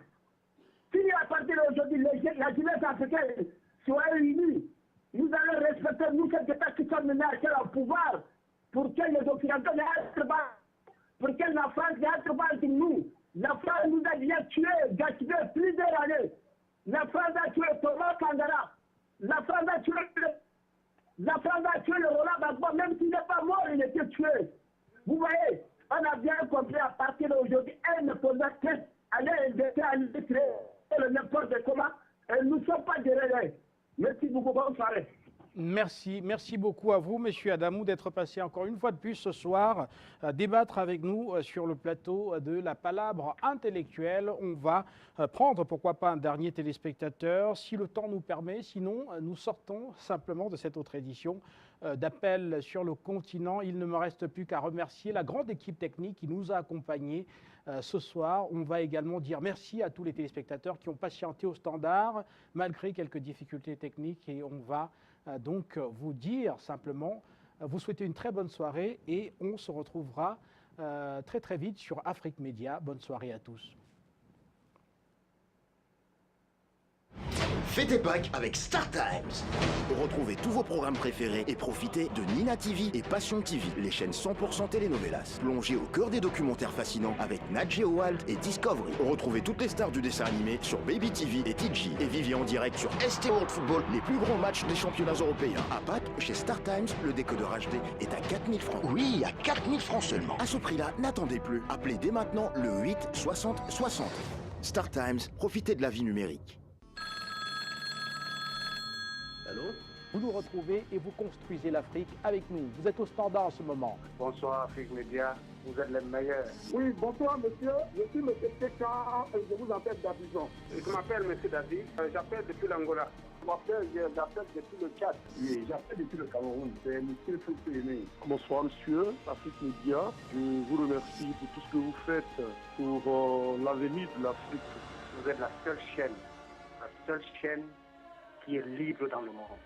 Si à partir d'aujourd'hui, la jeunesse africaine soit unie, nous allons respecter, nous, ces États qui sont menés à au pouvoir, pour que les Occidentaux n'entrent pas, pour que la France n'entre pas entre nous. La France nous a déjà tués, gaspillé plusieurs années. La France a tué Thomas Kangara. La France a tué le Roland Gbagbo, même s'il n'est pas mort, il était tué. Vous voyez, on a bien compris à partir d'aujourd'hui, elle ne faudra qu'être aller inviter à l'industrie, n'importe comment, et nous ne sommes pas derrière. Merci beaucoup, bonne soirée. Merci beaucoup à vous, Monsieur Adamou, d'être passé encore une fois de plus ce soir débattre avec nous sur le plateau de la Palabre intellectuelle. On va prendre, pourquoi pas, un dernier téléspectateur, si le temps nous permet. Sinon, nous sortons simplement de cette autre édition d'Appel sur le continent. Il ne me reste plus qu'à remercier la grande équipe technique qui nous a accompagnés ce soir. On va également dire merci à tous les téléspectateurs qui ont patienté au standard, malgré quelques difficultés techniques, et on va donc vous dire simplement, vous souhaitez une très bonne soirée et on se retrouvera très très vite sur Afrique Média. Bonne soirée à tous. Fêtez Pâques avec Star Times. Retrouvez tous vos programmes préférés et profitez de Nina TV et Passion TV, les chaînes 100% telenovelas. Plongez au cœur des documentaires fascinants avec Nat Geo Wild et Discovery. Retrouvez toutes les stars du dessin animé sur Baby TV et TG et vivez en direct sur ST World Football les plus grands matchs des championnats européens. À Pâques, chez Star Times, le décodeur HD est à 4000 francs. Oui, à 4000 francs seulement. À ce prix-là, n'attendez plus. Appelez dès maintenant le 8 60 60. Star Times, profitez de la vie numérique. Allô? Vous nous retrouvez et vous construisez l'Afrique avec nous. Vous êtes au standard en ce moment. Bonsoir Afrique Média, vous êtes les meilleurs. Oui, bonsoir monsieur, je suis M. Tekan et je vous appelle d'Abidjan. Je m'appelle M. David, j'appelle depuis l'Angola. J'appelle depuis le Tchad. Oui, j'appelle depuis le Cameroun. C'est M. Foussé. Bonsoir monsieur, Afrique Média. Je vous remercie pour tout ce que vous faites pour l'avenir de l'Afrique. Vous êtes la seule chaîne qui est libre dans le monde.